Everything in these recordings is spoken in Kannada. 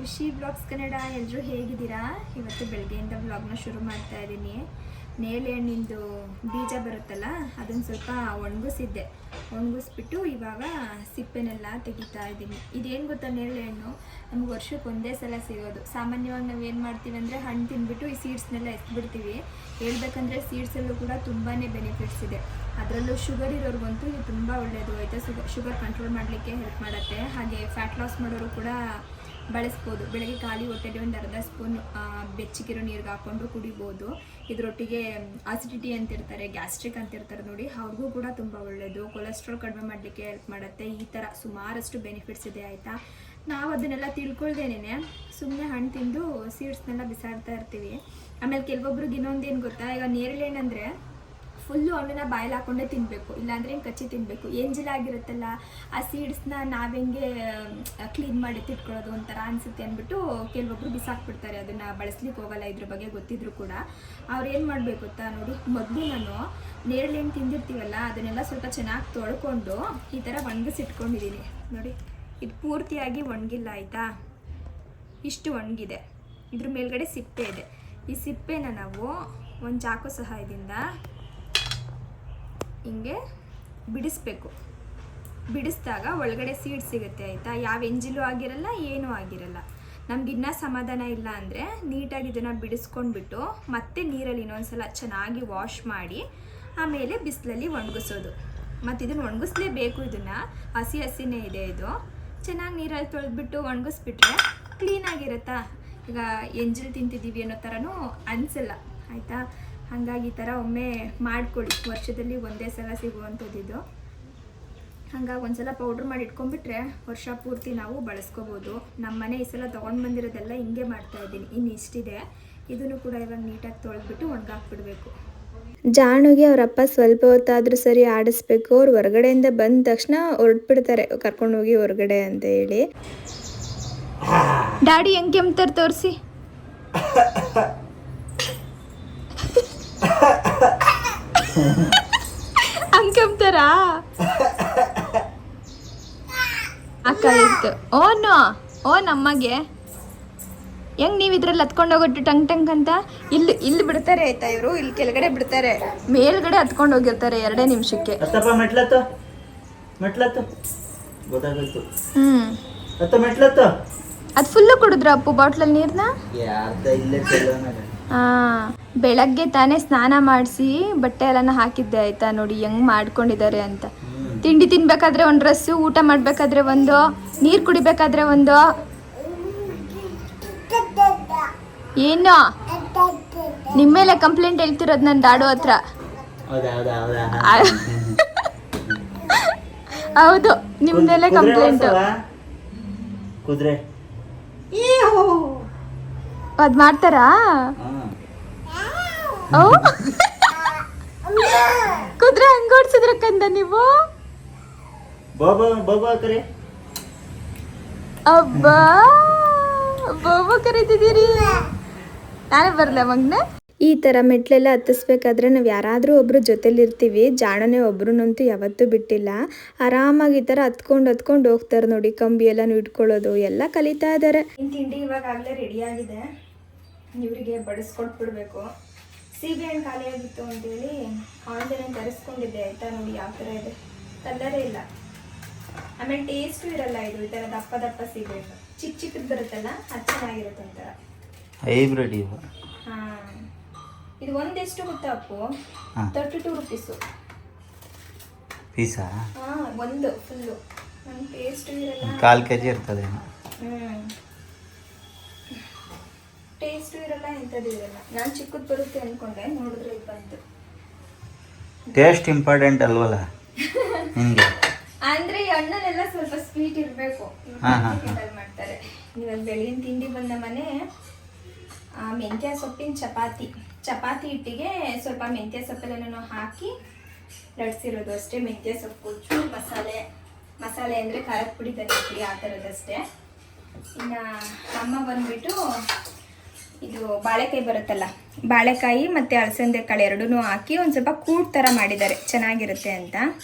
ಖುಷಿ ಬ್ಲಾಗ್ಸ್ ಕನ್ನಡ ಎಲ್ಲರೂ ಹೇಗಿದ್ದೀರಾ? ಇವತ್ತು ಬೆಳಗ್ಗೆಯಿಂದ ಬ್ಲಾಗ್ನ ಶುರು ಮಾಡ್ತಾ ಇದ್ದೀನಿ. ನೇರಳೆ ಹಣ್ಣಿಂದು ಬೀಜ ಬರುತ್ತಲ್ಲ ಅದನ್ನು ಸ್ವಲ್ಪ ಒಣಗಿಸ್ಬಿಟ್ಟು ಇವಾಗ ಸಿಪ್ಪೆನೆಲ್ಲ ತೆಗಿತಾ ಇದ್ದೀನಿ. ಇದೇನು ಗೊತ್ತಾ, ನೇರಳೆ ಹಣ್ಣು ನಮ್ಗೆ ವರ್ಷಕ್ಕೆ ಒಂದೇ ಸಲ ಸಿಗೋದು. ಸಾಮಾನ್ಯವಾಗಿ ನಾವು ಏನು ಮಾಡ್ತೀವಿ ಅಂದರೆ ಹಣ್ಣು ತಿಂದ್ಬಿಟ್ಟು ಈ ಸೀಡ್ಸ್ನೆಲ್ಲ ಎತ್ಬಿಡ್ತೀವಿ. ಹೇಳ್ಬೇಕಂದ್ರೆ ಸೀಡ್ಸಲ್ಲೂ ಕೂಡ ತುಂಬಾ ಬೆನಿಫಿಟ್ಸ್ ಇದೆ. ಅದರಲ್ಲೂ ಶುಗರ್ ಇರೋರಿಗಂತೂ ಇದು ತುಂಬ ಒಳ್ಳೆಯದು ಆಯಿತಾ. ಶುಗರ್ ಕಂಟ್ರೋಲ್ ಮಾಡಲಿಕ್ಕೆ ಹೆಲ್ಪ್ ಮಾಡುತ್ತೆ. ಹಾಗೆ ಫ್ಯಾಟ್ ಲಾಸ್ ಮಾಡೋರು ಕೂಡ ಬಳಸ್ಬೋದು. ಬೆಳಗ್ಗೆ ಖಾಲಿ ಹೊಟ್ಟೆಗೆ ಒಂದು ಅರ್ಧ ಸ್ಪೂನ್ ಬೆಚ್ಚಗಿರೋ ನೀರಿಗೆ ಹಾಕ್ಕೊಂಡು ಕುಡಿಬೋದು. ಇದರೊಟ್ಟಿಗೆ ಆಸಿಡಿಟಿ ಅಂತಿರ್ತಾರೆ, ಗ್ಯಾಸ್ಟ್ರಿಕ್ ಅಂತಿರ್ತಾರೆ ನೋಡಿ, ಅವ್ರಿಗೂ ಕೂಡ ತುಂಬ ಒಳ್ಳೆಯದು. ಕೊಲೆಸ್ಟ್ರಾಲ್ ಕಡಿಮೆ ಮಾಡಲಿಕ್ಕೆ ಹೆಲ್ಪ್ ಮಾಡುತ್ತೆ. ಈ ಥರ ಸುಮಾರಷ್ಟು ಬೆನಿಫಿಟ್ಸ್ ಇದೆ ಆಯಿತಾ. ನಾವು ಅದನ್ನೆಲ್ಲ ತಿಳ್ಕೊಳ್ದೇನೆ ಸುಮ್ಮನೆ ಹಣ್ಣು ತಿಂದು ಸೀಡ್ಸ್ನೆಲ್ಲ ಬಿಸಾಡ್ತಾ ಇರ್ತೀವಿ. ಆಮೇಲೆ ಕೆಲವೊಬ್ರಿಗೆ ಇನ್ನೊಂದೇನು ಗೊತ್ತಾ, ಈಗ ನೇರಳೆ ಹಣ್ಣು ಅಂದರೆ ಫುಲ್ಲು ಹಣ್ಣನ್ನ ಬಾಯಲ್ಲಿ ಹಾಕ್ಕೊಂಡೇ ತಿನ್ನಬೇಕು, ಇಲ್ಲಾಂದರೆ ಹಿಂಗೆ ಕಚ್ಚಿ ತಿನ್ನಬೇಕು. ಎಂಜಿಲಾಗಿರುತ್ತಲ್ಲ ಆ ಸೀಡ್ಸ್ನ ನಾವೆಂಗೆ ಕ್ಲೀನ್ ಮಾಡಿ ತಿಟ್ಕೊಳ್ಳೋದು ಒಂಥರ ಅನಿಸುತ್ತೆ ಅಂದ್ಬಿಟ್ಟು ಕೆಲವೊಬ್ರು ಬಿಸಾಕ್ಬಿಡ್ತಾರೆ. ಅದನ್ನು ಬಳಸ್ಲಿಕ್ಕೆ ಹೋಗಲ್ಲ, ಇದ್ರ ಬಗ್ಗೆ ಗೊತ್ತಿದ್ರು ಕೂಡ. ಅವ್ರು ಏನು ಮಾಡಬೇಕು ಗೊತ್ತಾ ನೋಡಿ, ಮೊದಲು ನಾನು ನೇರಳೆ ಹಣ್ಣು ತಿಂದಿರ್ತೀವಲ್ಲ ಅದನ್ನೆಲ್ಲ ಸ್ವಲ್ಪ ಚೆನ್ನಾಗಿ ತೊಳ್ಕೊಂಡು ಈ ಥರ ಒಣಗಿಸಿಟ್ಕೊಂಡಿದ್ದೀನಿ ನೋಡಿ. ಇದು ಪೂರ್ತಿಯಾಗಿ ಒಣಗಿಲ್ಲ ಆಯಿತಾ, ಇಷ್ಟು ಒಣಗಿದೆ. ಇದ್ರ ಮೇಲ್ಗಡೆ ಸಿಪ್ಪೆ ಇದೆ. ಈ ಸಿಪ್ಪೆನ ನಾವು ಒಂದು ಚಾಕು ಸಹಾಯದಿಂದ ಹಿಂಗೆ ಬಿಡಿಸ್ಬೇಕು. ಬಿಡಿಸಿದಾಗ ಒಳಗಡೆ ಸೀಡ್ ಸಿಗುತ್ತೆ ಆಯಿತಾ. ಯಾವ ಎಂಜಿಲು ಆಗಿರಲ್ಲ, ಏನೂ ಆಗಿರಲ್ಲ. ನಮಗಿನ್ನೂ ಸಮಾಧಾನ ಇಲ್ಲ ಅಂದರೆ ನೀಟಾಗಿ ಇದನ್ನು ಬಿಡಿಸ್ಕೊಂಡ್ಬಿಟ್ಟು ಮತ್ತೆ ನೀರಲ್ಲಿ ಇನ್ನೊಂದ್ಸಲ ಚೆನ್ನಾಗಿ ವಾಶ್ ಮಾಡಿ ಆಮೇಲೆ ಬಿಸಿಲಲ್ಲಿ ಒಣಗಿಸೋದು. ಮತ್ತು ಇದನ್ನು ಒಣಗಿಸ್ಲೇಬೇಕು. ಇದನ್ನು ಹಸಿನೇ ಇದೆ. ಇದು ಚೆನ್ನಾಗಿ ನೀರಲ್ಲಿ ತೊಳೆದ್ಬಿಟ್ಟು ಒಣಗಿಸ್ಬಿಟ್ರೆ ಕ್ಲೀನಾಗಿರುತ್ತಾ. ಈಗ ಎಂಜಿಲ್ ತಿಂತಿದ್ದೀವಿ ಅನ್ನೋ ಥರನೂ ಅನಿಸಲ್ಲ ಆಯಿತಾ. ಹಾಗಾಗಿ ಈ ಥರ ಒಮ್ಮೆ ಮಾಡ್ಕೊಳ್ಳಿ. ವರ್ಷದಲ್ಲಿ ಒಂದೇ ಸಲ ಸಿಗುವಂಥದ್ದು. ಹಾಗಾಗಿ ಒಂದ್ಸಲ ಪೌಡ್ರ್ ಮಾಡಿ ಇಟ್ಕೊಂಡ್ಬಿಟ್ರೆ ವರ್ಷ ಪೂರ್ತಿ ನಾವು ಬಳಸ್ಕೋಬೋದು. ನಮ್ಮ ಮನೆ ಈ ಸಲ ತೊಗೊಂಡು ಬಂದಿರೋದೆಲ್ಲ ಹಿಂಗೆ ಮಾಡ್ತಾಯಿದ್ದೀನಿ. ಇನ್ನು ಇಷ್ಟಿದೆ, ಇದನ್ನು ಕೂಡ ಇವಾಗ ನೀಟಾಗಿ ತೊಳೆದ್ಬಿಟ್ಟು ಒಣಗಾಕ್ಬಿಡ್ಬೇಕು. ಜಾಣುಗೆ ಅವರಪ್ಪ ಸ್ವಲ್ಪ ಹೊತ್ತಾದರೂ ಸರಿ ಆಡಿಸ್ಬೇಕು. ಅವ್ರು ಹೊರಗಡೆಯಿಂದ ಬಂದ ತಕ್ಷಣ ಹೊರಟ್ಬಿಡ್ತಾರೆ, ಕರ್ಕೊಂಡೋಗಿ ಹೊರಗಡೆ ಅಂತ ಹೇಳಿ. ಡ್ಯಾಡಿ ಹೆಂಗೆ ಕೆಮ್ತಾರೆ ತೋರಿಸಿ. ಹಂಗೆ ಕೆಮ್ತಾರಾ? ಅಕ್ಕ ಇತ್ತು ಓ ನಮ್ಮಗೆ ಹೆಂಗೆ ನೀವು ಇದ್ರಲ್ಲಿ ಹತ್ಕೊಂಡೋಗ್ಬಿಟ್ಟು ಟಂಗ್ ಅಂತ ಇಲ್ಲಿ ಬಿಡ್ತಾರೆ ಆಯ್ತಾ. ಇವರು ಇಲ್ಲಿ ಕೆಳಗಡೆ ಬಿಡ್ತಾರೆ, ಮೇಲ್ಗಡೆ ಹತ್ಕೊಂಡು ಹೋಗಿರ್ತಾರೆ 2 ನಿಮಿಷಕ್ಕೆ. ಅದು ಫುಲ್ಲು ಕುಡಿದ್ರ ಅಪ್ಪು ಬಾಟ್ಲಲ್ಲಿ ನೀರನ್ನ? ಬೆಳಗ್ಗೆ ತಾನೇ ಸ್ನಾನ ಮಾಡಿಸಿ ಬಟ್ಟೆ ಎಲ್ಲನ ಹಾಕಿದ್ದೆ ಆಯ್ತಾ. ನೋಡಿ ಹೆಂಗ್ ಮಾಡ್ಕೊಂಡಿದ್ದಾರೆ ಅಂತ. ತಿಂಡಿ ತಿನ್ಬೇಕಾದ್ರೆ ಒಂದು ಡ್ರೆಸ್ಸು, ಊಟ ಮಾಡ್ಬೇಕಾದ್ರೆ ಒಂದು, ನೀರು ಕುಡಿಬೇಕಾದ್ರೆ ಒಂದು. ಏನು ನಿಮ್ಮೇಲೆ ಕಂಪ್ಲೇಂಟ್ ಹೇಳ್ತಿರೋದು ನನ್ನ ದಾಡು ಹತ್ರ? ಹೌದು, ನಿಮ್ಮೇಲೆ ಕಂಪ್ಲೇಂಟ್. ಅದ್ ಮಾಡ್ತಾರಾ? ಕುದುರೆ ಹಂಗ ಓಡಿಸಿದ್ರ ಕಂದ ನೀವು? ಅಬ್ಬಾ ಬಾಬಾ ಕರೀತಿದ್ದೀರಿ. ನಾನೇ ಬರ್ಲ ಮಗ್ನೆ? ಈ ಥರ ಮೆಟ್ಲೆಲ್ಲ ಹತ್ತಿಸ್ಬೇಕಾದ್ರೆ ನಾವು ಯಾರಾದರೂ ಒಬ್ಬರು ಜೊತೆಲಿರ್ತೀವಿ. ಜಾಣನೇ ಒಬ್ರುನಂತೂ ಯಾವತ್ತೂ ಬಿಟ್ಟಿಲ್ಲ. ಆರಾಮಾಗಿ ಈ ಥರ ಹತ್ಕೊಂಡು ಹೋಗ್ತಾರೆ ನೋಡಿ. ಕಂಬಿ ಎಲ್ಲನೂ ಇಟ್ಕೊಳ್ಳೋದು ಎಲ್ಲ ಕಲಿತಾ ಇದ್ದಾರೆ. ತಿಂಡಿ ಇವಾಗಲೇ ರೆಡಿಯಾಗಿದೆ. ಇವರಿಗೆ ಬಡಿಸ್ಕೊಟ್ಬಿಡ್ಬೇಕು. ಸೀಬೆಹಣ್ಣು ಖಾಲಿಯಾಗಿತ್ತು ಅಂತೇಳಿ ಆನ್ಲೈನ್ ತರಿಸ್ಕೊಂಡಿದ್ದೆ ಆಯಿತಾ. ನೋಡಿ ಯಾವ ಥರ ಇದೆ, ಕಲರೇ ಇಲ್ಲ. ಆಮೇಲೆ ಟೇಸ್ಟು ಇರಲ್ಲ. ಇದು ಈ ಥರ ದಪ್ಪ ಸೀಬೆಹಣ್ಣು ಚಿಕ್ಕದು ಬರುತ್ತಲ್ಲ, ಅದು ಚೆನ್ನಾಗಿರುತ್ತೆ ಒಂಥರ ಹೈಬ್ರಿಡ್. ಹಾಂ, ಇದು ಒಂದೆಷ್ಟು ಗೊತ್ತಾ ಅಪ್ಪು? 32 rupees Pisa? ಹಾಂ, ಒಂದು ಫುಲ್ಲು. ಒಂದು ಟೇಸ್ಟು ಇರಲ್ಲ. 1/4 kg ಇರ್ತದೆ. ಟೇಸ್ಟು ಇರಲ್ಲ, ಎಂಥದ್ದು ಇರಲ್ಲ. ನಾನು ಚಿಕ್ಕದು ಬರುತ್ತೆ ಅಂದ್ಕೊಂಡೆ, ನೋಡಿದ್ರೆ ಇದು ಬಂತು. ಟೇಸ್ಟ್ ಇಂಪಾರ್ಟೆಂಟ್ ಅಲ್ವಲ್ಲ ನಿಮಗೆ? ಅಂದರೆ ಈ ಹಣ್ಣಲ್ಲೆಲ್ಲ ಸ್ವಲ್ಪ ಸ್ವೀಟ್ ಇರಬೇಕು. ಮಾಡ್ತಾರೆ. ಇವಾಗ ಬೆಳಗಿನ ತಿಂಡಿ ಬಂದ ಮನೆ ಮೆಂತ್ಯ ಸೊಪ್ಪಿನ ಚಪಾತಿ ಹಿಟ್ಟಿಗೆ ಸ್ವಲ್ಪ ಮೆಂತ್ಯ ಸೊಪ್ಪೆಲ್ಲನೂ ಹಾಕಿ ಲಡ್ಸಿರೋದು ಅಷ್ಟೇ. ಮೆಂತ್ಯ ಸೊಪ್ಪು, ಚೂರು ಮಸಾಲೆ ಅಂದರೆ ಖಾರದ ಪುಡಿ, ಧನಿಯಾ ಪುಡಿ, ಆ ಥರದಷ್ಟೇ. ಇನ್ನು ಅಮ್ಮ ಬಂದುಬಿಟ್ಟು ಇದು ಬಾಳೆಕಾಯಿ ಬರುತ್ತಲ್ಲ, ಬಾಳೆಕಾಯಿ ಮತ್ತು ಅಲಸಂದೆ ಕಾಳು ಎರಡೂ ಹಾಕಿ ಒಂದು ಸ್ವಲ್ಪ ಕೂಟ್ ಥರ ಮಾಡಿದ್ದಾರೆ, ಚೆನ್ನಾಗಿರುತ್ತೆ ಅಂತ.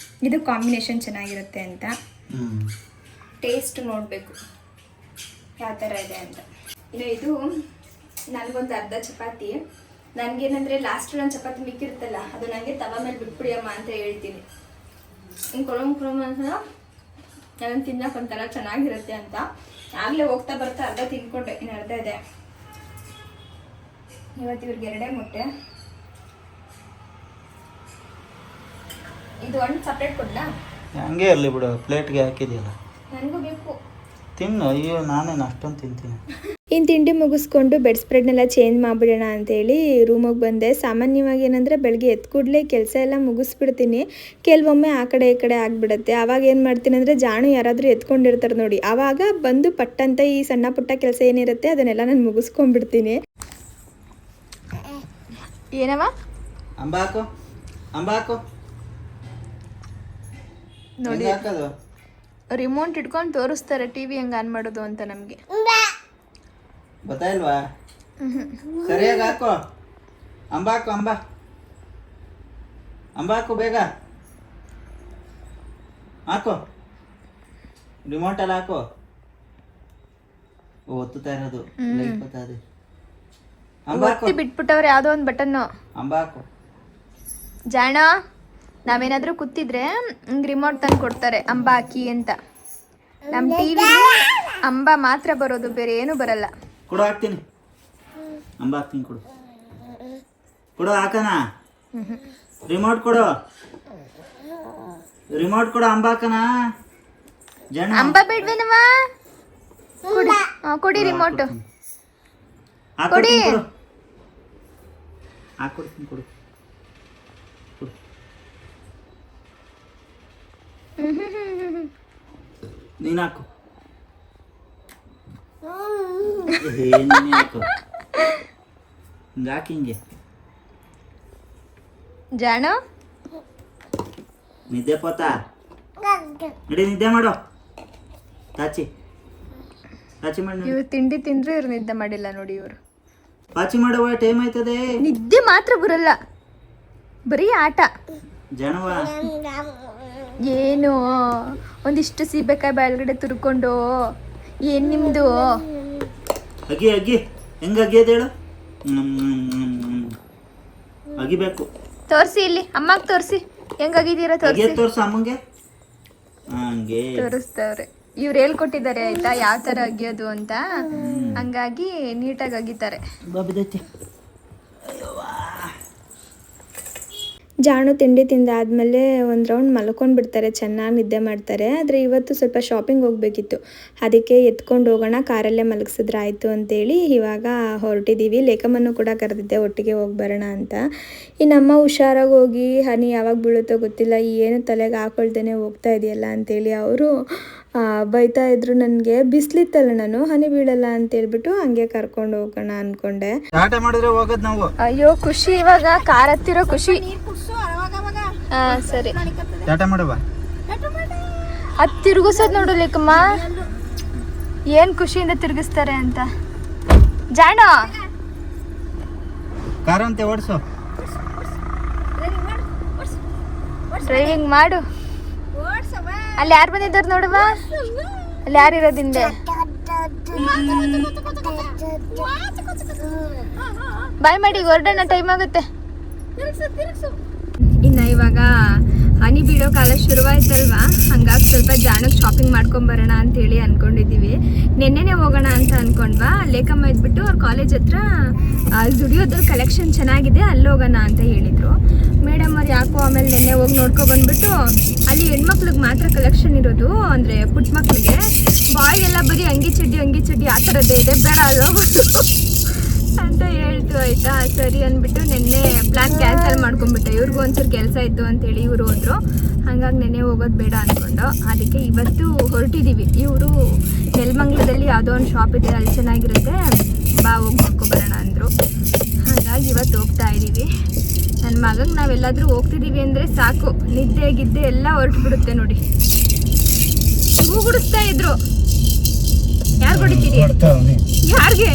ಇದು ಕಾಂಬಿನೇಷನ್ ಚೆನ್ನಾಗಿರುತ್ತೆ ಅಂತ. ಟೇಸ್ಟ್ ನೋಡಬೇಕು. ಯಾವ ಥರ ಇದೆ ಅಂತ. ಇನ್ನು ಇದು ನನಗೊಂದು ಅರ್ಧ ಚಪಾತಿ. ನನಗೇನಂದರೆ ಲಾಸ್ಟ್ ಒಂದು ಚಪಾತಿ ಮಿಕ್ಕಿರುತ್ತಲ್ಲ ಅದು ನನಗೆ ತವ ಮೇಲೆ ಬಿಟ್ಬಿಡಿಯಮ್ಮ ಅಂತ ಹೇಳ್ತೀನಿ. ಹಿಂಗೆ ಕೊಳಮ್ ಅಂತ ನಾನು ತಿನ್ನೋಕೆ ಒಂಥರ ಚೆನ್ನಾಗಿರುತ್ತೆ ಅಂತ. ಆಗಲೇ ಹೋಗ್ತಾ ಬರ್ತಾ ಅರ್ಧ ತಿನ್ಕೊಂಡೆ, ಇನ್ನು ಅರ್ಧ ಇದೆ. ಇವತ್ತು ಇವ್ರಿಗೆ 2 ಮೊಟ್ಟೆ. ಇದು ಒಂದು ಸಪ್ರೇಟ್ ಕೊಡ್ಲಾ? ಹಂಗೆ ಇರಲಿ ಬಿಡು, ಪ್ಲೇಟ್ಗೆ ಹಾಕಿದೆಯಲ್ಲ ನನಗೂ ಬೇಕು. ತಿನ್ನು. ಅಯ್ಯೋ ನಾನೇನು ಅಷ್ಟೊಂದು ತಿಂತೀನಿ. ಇನ್ನು ತಿಂಡಿ ಮುಗಿಸ್ಕೊಂಡು ಬೆಡ್ ಸ್ಪ್ರೆಡ್ನೆಲ್ಲ ಚೇಂಜ್ ಮಾಡಿಬಿಡೋಣ ಅಂತೇಳಿ ರೂಮಿಗೆ ಬಂದೆ. ಸಾಮಾನ್ಯವಾಗಿ ಏನಂದರೆ ಬೆಳಗ್ಗೆ ಎದ್ದು ಕೂಡಲೇ ಕೆಲಸ ಎಲ್ಲ ಮುಗಿಸ್ಬಿಡ್ತೀನಿ. ಕೆಲವೊಮ್ಮೆ ಆ ಕಡೆ ಈ ಕಡೆ ಆಗಿಬಿಡುತ್ತೆ. ಆವಾಗ ಏನು ಮಾಡ್ತೀನಿ ಅಂದರೆ ಜಾಣು ಯಾರಾದರೂ ಎತ್ಕೊಂಡಿರ್ತಾರೆ ನೋಡಿ, ಆವಾಗ ಬಂದು ಪಟ್ಟಂತ ಈ ಸಣ್ಣ ಪುಟ್ಟ ಕೆಲಸ ಏನಿರುತ್ತೆ ಅದನ್ನೆಲ್ಲ ನಾನು ಮುಗಿಸ್ಕೊಂಡ್ಬಿಡ್ತೀನಿ. ಏನವ ಅಂಬಾಕು ಅಂಬಾಕು ನೋಡಿ, ರಿಮೋಟ್ ಇಟ್ಕೊಂಡು ತೋರಿಸ್ತಾರೆ ಟಿವಿ ಹೆಂಗೆ ಆನ್ ಮಾಡೋದು ಅಂತ ನಮಗೆ. ಗೊತ್ತಾಯಿಲ್ವಾ? ಸರಿಯಾಗಿ ಹಾಕೋ. ಅಂಬಾಕು ಅಂಬಾಕು ಬೇಗ ಹಾಕೋ. ರಿಮೋಟಲ್ಲಿ ಹಾಕೋ. ಒತ್ತುತ್ತಾ ಇರೋದು ಗೊತ್ತಾದೆ. ಒತ್ತಿ ಬಿಟ್ಬಿಟ್ಟವ್ರೆ ಯಾವುದೋ ಒಂದು ಬಟನ್ನು. ಅಂಬಾಕು ಜಾಣ, ನಾವೇನಾದರೂ ಕೂತಿದ್ರೆ ಹಿಂಗೆ ರಿಮೋಟ್ ತಂದು ಕೊಡ್ತಾರೆ ಅಂಬ ಹಾಕಿ ಅಂತ. ನಮ್ಮ ಟಿವಿ ಅಂಬ ಮಾತ್ರ ಬರೋದು, ಬೇರೆ ಏನೂ ಬರಲ್ಲ. ಕೊಡು, ಹಾಕ್ತೀನಿ. ಅಂಬ ಹಾಕ್ತೀನಿ, ಕೊಡು ಕೊಡು ಹಾಕನ. ರಿಮೋಟ್ ಕೊಡು, ರಿಮೋಟ್ ಕೊಡು. ಅಂಬ ಹಾಕನ. ಜನ ಅಂಬ ಬೇಡ್ವೇನವಾ? ಕೊಡಿ ರಿಮೋಟ್ ಕೊಡಿ. ಹಾಕೊಡ್ತೀನಿ, ಕೊಡು. ನೀನು ಹಾಕು. ನೀನು ಹಾಕು. ಹಿಂಗೆ ಹಾಕಿ ಹಿಂಗೆ. ಜಾಣ ನಿದ್ದೆ ಪೋತಾ ನಡಿ, ನಿದ್ದೆ ಮಾಡು. ಚಾಚಿ ಮಾಡಿ. ಇವ್ರು ತಿಂಡಿ ತಿಂದ್ರೆ ಇವ್ರು ನಿದ್ದೆ ಮಾಡಿಲ್ಲ ನೋಡಿ. ಇವರು ಪಾಚಿ ಮಾಡುವ ಟೈಮ್ ಆಯ್ತದೆ. ನಿದ್ದೆ ಮಾತ್ರ ಬರಲ್ಲ, ಬರೀ ಆಟ. ಜನವ ಏನು ಒಂದಿಷ್ಟು ಸೀಬೆಕಾಯಿ ಬಾಯಲ್ಗಡೆ ತುರ್ಕೊಂಡು ಏನು ನಿಮ್ಮದು? ಅಗಿ ಅಗಿ ಹೆಂಗೆ ಅಗಿಯೋದು ಹೇಳು? ಅಗಿಬೇಕು. ತೋರಿಸಿ ಇಲ್ಲಿ ಅಮ್ಮಗೆ ತೋರಿಸಿ, ಹೆಂಗಾಗಿದ್ದೀರಾ ತೋರಿಸಿ. ತೋರ್ಸು ಅಮ್ಮಂಗೆ. ಹಂಗೆ ತೋರಿಸ್ತವ್ರೆ. ಇವ್ರು ಹೇಳ್ಕೊಟ್ಟಿದ್ದಾರೆ ಆಯ್ತಾ ಯಾವ ಥರ ಅಗಿಯೋದು ಅಂತ, ಹಂಗಾಗಿ ನೀಟಾಗಿ ಅಗಿತಾರೆ. ಜಾಣು ತಿಂಡಿ ತಿಂದಾದ್ಮೇಲೆ ಒಂದು ರೌಂಡ್ ಮಲ್ಕೊಂಡು ಬಿಡ್ತಾರೆ, ಚೆನ್ನಾಗಿ ನಿದ್ದೆ ಮಾಡ್ತಾರೆ. ಆದರೆ ಇವತ್ತು ಸ್ವಲ್ಪ ಶಾಪಿಂಗ್ ಹೋಗಬೇಕಿತ್ತು, ಅದಕ್ಕೆ ಎತ್ಕೊಂಡು ಹೋಗೋಣ, ಕಾರಲ್ಲೇ ಮಲಗಿಸಿದ್ರೆ ಆಯಿತು ಅಂತೇಳಿ ಇವಾಗ ಹೊರಟಿದ್ದೀವಿ. ಲೇಖಮ್ಮನ್ನು ಕೂಡ ಕರೆದಿದ್ದೆ ಒಟ್ಟಿಗೆ ಹೋಗಿ ಬರೋಣ ಅಂತ. ಇನ್ನಮ್ಮ ಹುಷಾರಾಗಿ ಹೋಗಿ, ಹನಿ ಯಾವಾಗ ಬೀಳುತ್ತೋ ಗೊತ್ತಿಲ್ಲ, ಏನು ತಲೆಗೆ ಹಾಕೊಳ್ದೇನೆ ಹೋಗ್ತಾ ಇದೆಯಲ್ಲ ಅಂತೇಳಿ ಅವರು ಬೈತಾ ಇದ್ರು ನನಗೆ. ಬಿಸಿಲಿತ್ತಲ್ಲ, ನಾನು ಹನಿ ಬೀಳಲ್ಲ ಅಂತೇಳ್ಬಿಟ್ಟು ಹಂಗೆ ಕರ್ಕೊಂಡು ಹೋಗೋಣ ಅಂದ್ಕೊಂಡೆ. ಮಾಡಿದ್ರೆ ಹೋಗೋದು ನಾವು. ಅಯ್ಯೋ ಖುಷಿ, ಇವಾಗ ಕಾರ್ ಹತ್ತಿರೋ ಖುಷಿ. ಹಾಂ ಸರಿ, ಮಾಡುವ. ಅದು ತಿರುಗಿಸೋದು ನೋಡು ಲೇಕಮ್ಮ, ಏನು ಖುಷಿಯಿಂದ ತಿರುಗಿಸ್ತಾರೆ ಅಂತ. ಜಾಣ ಕಾರಂತೆ ಓಡಿಸು, ಡ್ರೈವಿಂಗ್ ಮಾಡು. ಅಲ್ಲಿ ಯಾರು ಬಂದಿದ್ದಾರೆ ನೋಡುವ, ಅಲ್ಲಿ ಯಾರು ಇರೋದು ಹಿಂದೆ. ಬಾಯ್ ಮಾಡಿ, ಹೊರಡೋಣ, ಟೈಮ್ ಆಗುತ್ತೆ. ಇನ್ನು ಇವಾಗ ಹನಿ ಬೀಳೋ ಕಾಲ ಶುರುವಾಯ್ತಲ್ವಾ, ಹಂಗಾಗಿ ಸ್ವಲ್ಪ ಜಾಣಕ್ಕೆ ಶಾಪಿಂಗ್ ಮಾಡ್ಕೊಂಬರೋಣ ಅಂತೇಳಿ ಅಂದ್ಕೊಂಡಿದ್ದೀವಿ. ನೆನ್ನೆನೇ ಹೋಗೋಣ ಅಂತ ಅಂದ್ಕೊಂಡ್ವಾ. ಲೇಖಮ್ಮ ಇದ್ಬಿಟ್ಟು ಅವ್ರ ಕಾಲೇಜ್ ಹತ್ರ ಜುಡಿಯೋದಲ್ಲಿ ಕಲೆಕ್ಷನ್ ಚೆನ್ನಾಗಿದೆ, ಅಲ್ಲಿ ಹೋಗೋಣ ಅಂತ ಹೇಳಿದರು. ಮೇಡಮ್ ಅವ್ರು ಯಾಕೋ ಆಮೇಲೆ ನೆನ್ನೆ ಹೋಗಿ ನೋಡ್ಕೊಬಂದ್ಬಿಟ್ಟು ಅಲ್ಲಿ ಹೆಣ್ಮಕ್ಳಿಗೆ ಮಾತ್ರ ಕಲೆಕ್ಷನ್ ಇರೋದು, ಅಂದರೆ ಪುಟ್ಟ ಮಕ್ಕಳಿಗೆ. ಬಾಯ್ಗೆಲ್ಲ ಬರೀ ಅಂಗಿ ಚಡ್ಡಿ ಆ ಥರದ್ದೇ ಇದೆ, ಬೇಡ ಅಲ್ಲೋಗ್ಬಿಟ್ಟು ಅಂತ ಹೇಳ್ತು. ಆಯಿತಾ ಸರಿ ಅಂದ್ಬಿಟ್ಟು ನೆನ್ನೆ ಪ್ಲ್ಯಾನ್ ಕ್ಯಾನ್ಸಲ್ ಮಾಡ್ಕೊಂಡ್ಬಿಟ್ಟೆ. ಇವ್ರಿಗೂ ಒಂಚೂರು ಕೆಲಸ ಇತ್ತು ಅಂತೇಳಿ ಇವರು ಹೋದರು. ಹಾಗಾಗಿ ನೆನ್ನೆ ಹೋಗೋದು ಬೇಡ ಅಂದ್ಕೊಂಡು ಅದಕ್ಕೆ ಇವತ್ತು ಹೊರಟಿದ್ದೀವಿ. ಇವರು ನೆಲಮಂಗ್ಲದಲ್ಲಿ ಯಾವುದೋ ಒಂದು ಶಾಪ್ ಇದೆ, ಅಲ್ಲಿ ಚೆನ್ನಾಗಿರುತ್ತೆ, ಬಾ ಹೋಗಿ ನೋಡ್ಕೊಬರೋಣ ಅಂದರು. ಹಾಗಾಗಿ ಇವತ್ತು ಹೋಗ್ತಾ ಇದ್ದೀವಿ. ನನ್ನ ಮಗಂಗೆ ನಾವೆಲ್ಲಾದರೂ ಹೋಗ್ತಿದ್ದೀವಿ ಅಂದರೆ ಸಾಕು, ನಿದ್ದೆ ಗಿದ್ದೆ ಎಲ್ಲ ಹೊರಟುಬಿಡುತ್ತೆ ನೋಡಿ. ಹೂಗುಡಿಸ್ತಾ ಇದ್ರು. ಯಾರು ಹೊಡಿತೀರಿ? ಯಾರಿಗೆ?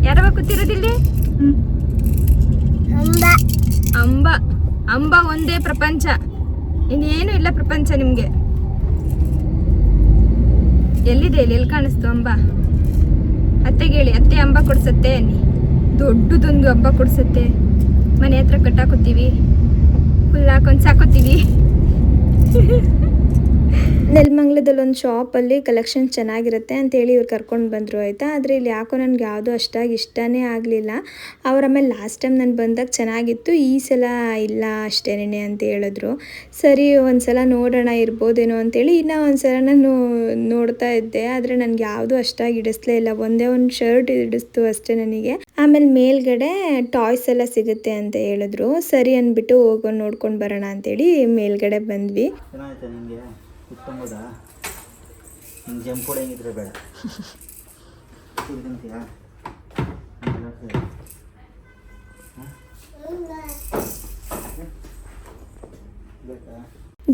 ಯಾರವ ಕೂತಿರೋದಿಲ್ಲಿ? ಅಂಬ ಒಂದೇ ಪ್ರಪಂಚ, ಇನ್ನೇನು ಇಲ್ಲ ಪ್ರಪಂಚ ನಿಮಗೆ. ಎಲ್ಲಿದೆ ಎಲ್ಲಿ ಕಾಣಿಸ್ತು ಅಂಬ? ಅತ್ತೆಗೆ ಹೇಳಿ, ಅತ್ತೆ ಅಂಬ ಕೊಡ್ಸತ್ತೆ ಅನ್ನಿ. ದೊಡ್ಡದೊಂದು ಹಬ್ಬ ಕೊಡ್ಸತ್ತೆ. ಮನೆ ಹತ್ರ ಕಟ್ಟಾಕೋತೀವಿ, ಫುಲ್ ಹಾಕೊಂಡು ಸಾಕೋತೀವಿ. ನೆಲಮಂಗ್ಲದಲ್ಲಿ ಒಂದು ಶಾಪಲ್ಲಿ ಕಲೆಕ್ಷನ್ ಚೆನ್ನಾಗಿರುತ್ತೆ ಅಂತೇಳಿ ಇವ್ರು ಕರ್ಕೊಂಡು ಬಂದರು ಆಯಿತಾ. ಆದರೆ ಇಲ್ಲಿ ಯಾಕೋ ನನಗೆ ಯಾವುದೂ ಅಷ್ಟಾಗಿ ಇಷ್ಟನೇ ಆಗಲಿಲ್ಲ. ಅವ್ರ ಆಮೇಲೆ ಲಾಸ್ಟ್ ಟೈಮ್ ನಾನು ಬಂದಾಗ ಚೆನ್ನಾಗಿತ್ತು, ಈ ಸಲ ಇಲ್ಲ ಅಷ್ಟೇನೆ ಅಂತ ಹೇಳಿದ್ರು. ಸರಿ ಒಂದು ಸಲ ನೋಡೋಣ ಇರ್ಬೋದೇನೋ ಅಂತೇಳಿ ಇನ್ನೂ ಒಂದು ಸಲ ನಾನು ನೋಡ್ತಾ ಇದ್ದೆ. ಆದರೆ ನನಗೆ ಯಾವುದೂ ಅಷ್ಟಾಗಿ ಹಿಡಿಸ್ಲೇ ಇಲ್ಲ. ಒಂದೇ ಒಂದು ಶರ್ಟ್ ಹಿಡಿಸ್ತು ಅಷ್ಟೇ ನನಗೆ. ಆಮೇಲೆ ಮೇಲ್ಗಡೆ ಟಾಯ್ಸ್ ಎಲ್ಲ ಸಿಗುತ್ತೆ ಅಂತ ಹೇಳಿದ್ರು. ಸರಿ ಅಂದ್ಬಿಟ್ಟು ಹೋಗೋಣ ನೋಡ್ಕೊಂಡು ಬರೋಣ ಅಂತೇಳಿ ಮೇಲ್ಗಡೆ ಬಂದ್ವಿ. ಚೆನ್ನಾಯ್ತಾ ನಿಮಗೆ ಕುತ್ಕೊಂಬೋದಾ? ನಿಂಗೆ ಜಂಪ್ ಹೊಡೆಯಂಗಿದ್ರೆ ಬೇಡ. ಕುತ್ಕೊಂತೀಯಾ? ಬೇಕಾ?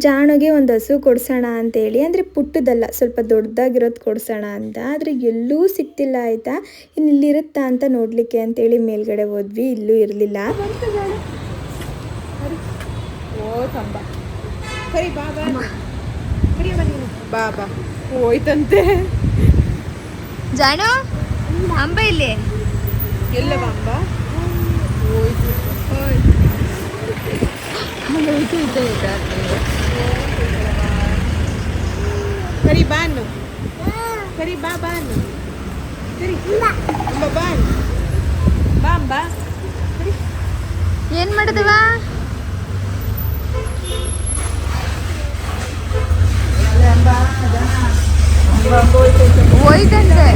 ಜಾಣಗೆ ಒಂದು ಹಸು ಕೊಡ್ಸೋಣ ಅಂತೇಳಿ, ಅಂದರೆ ಪುಟ್ಟದಲ್ಲ ಸ್ವಲ್ಪ ದೊಡ್ಡದಾಗಿರೋದು ಕೊಡ್ಸೋಣ ಅಂತ. ಆದರೆ ಎಲ್ಲೂ ಸಿಕ್ತಿಲ್ಲ ಆಯಿತಾ. ಇನ್ನು ಇಲ್ಲಿರುತ್ತಾ ಅಂತ ನೋಡಲಿಕ್ಕೆ ಅಂತೇಳಿ ಮೇಲ್ಗಡೆ ಹೋದ್ವಿ, ಇಲ್ಲೂ ಇರಲಿಲ್ಲ. ಓ ತಂಬ ಸರಿ ಬಾ ಬಾ ಸರಿ ಬಾ ಬಾ ಹೋಯ್ತಂತೆ. ಜಾನು ಅಂಬ ಇಲ್ಲಿ ಎಲ್ಲ ಬಾ ಅಂಬ ಹೋಯ್ತು. ಸರಿ ಬಾನು ಸರಿ ಬಾ ಬಾನು ಸರಿ ಅಂಬ ಬಾನು ಬಾ ಅಂಬ ಸರಿ. ಏನ್ ಮಾಡಿದವ? ಹೋಯ್ತಂತೆ.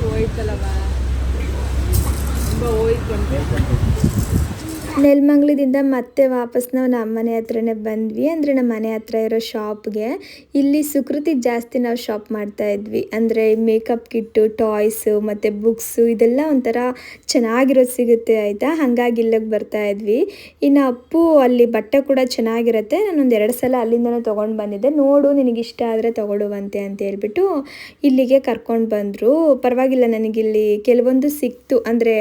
ಹೋಯ್ತಲ್ಲ ಬಾ ಅಂಬ ಹೋಯ್ತು ಅಂತ. ನೆಲಮಂಗ್ಲದಿಂದ ಮತ್ತೆ ವಾಪಸ್ ನಾವು ನಮ್ಮ ಮನೆ ಹತ್ರನೇ ಬಂದ್ವಿ. ಅಂದರೆ ನಮ್ಮ ಮನೆ ಹತ್ರ ಇರೋ ಶಾಪ್ಗೆ. ಇಲ್ಲಿ ಸುಕೃತಿಗೆ ಜಾಸ್ತಿ ನಾವು ಶಾಪ್ ಮಾಡ್ತಾ ಇದ್ವಿ. ಅಂದರೆ ಮೇಕಪ್ ಕಿಟ್ಟು, ಟಾಯ್ಸು ಮತ್ತು ಬುಕ್ಸು ಇದೆಲ್ಲ ಒಂಥರ ಚೆನ್ನಾಗಿರೋದು ಸಿಗುತ್ತೆ ಆಯಿತಾ. ಹಾಗಾಗಿ ಇಲ್ಲಿಗೆ ಬರ್ತಾ ಇದ್ವಿ. ಇನ್ನು ಅಪ್ಪು ಅಲ್ಲಿ ಬಟ್ಟೆ ಕೂಡ ಚೆನ್ನಾಗಿರುತ್ತೆ. ನಾನೊಂದು 2 ಸಲ ಅಲ್ಲಿಂದನೇ ತೊಗೊಂಡು ಬಂದಿದ್ದೆ. ನೋಡು ನಿನಗಿಷ್ಟ ಆದರೆ ತೊಗೊಳುವಂತೆ ಅಂತ ಹೇಳ್ಬಿಟ್ಟು ಇಲ್ಲಿಗೆ ಕರ್ಕೊಂಡು ಬಂದರು. ಪರವಾಗಿಲ್ಲ, ನನಗಿಲ್ಲಿ ಕೆಲವೊಂದು ಸಿಕ್ತು. ಅಂದರೆ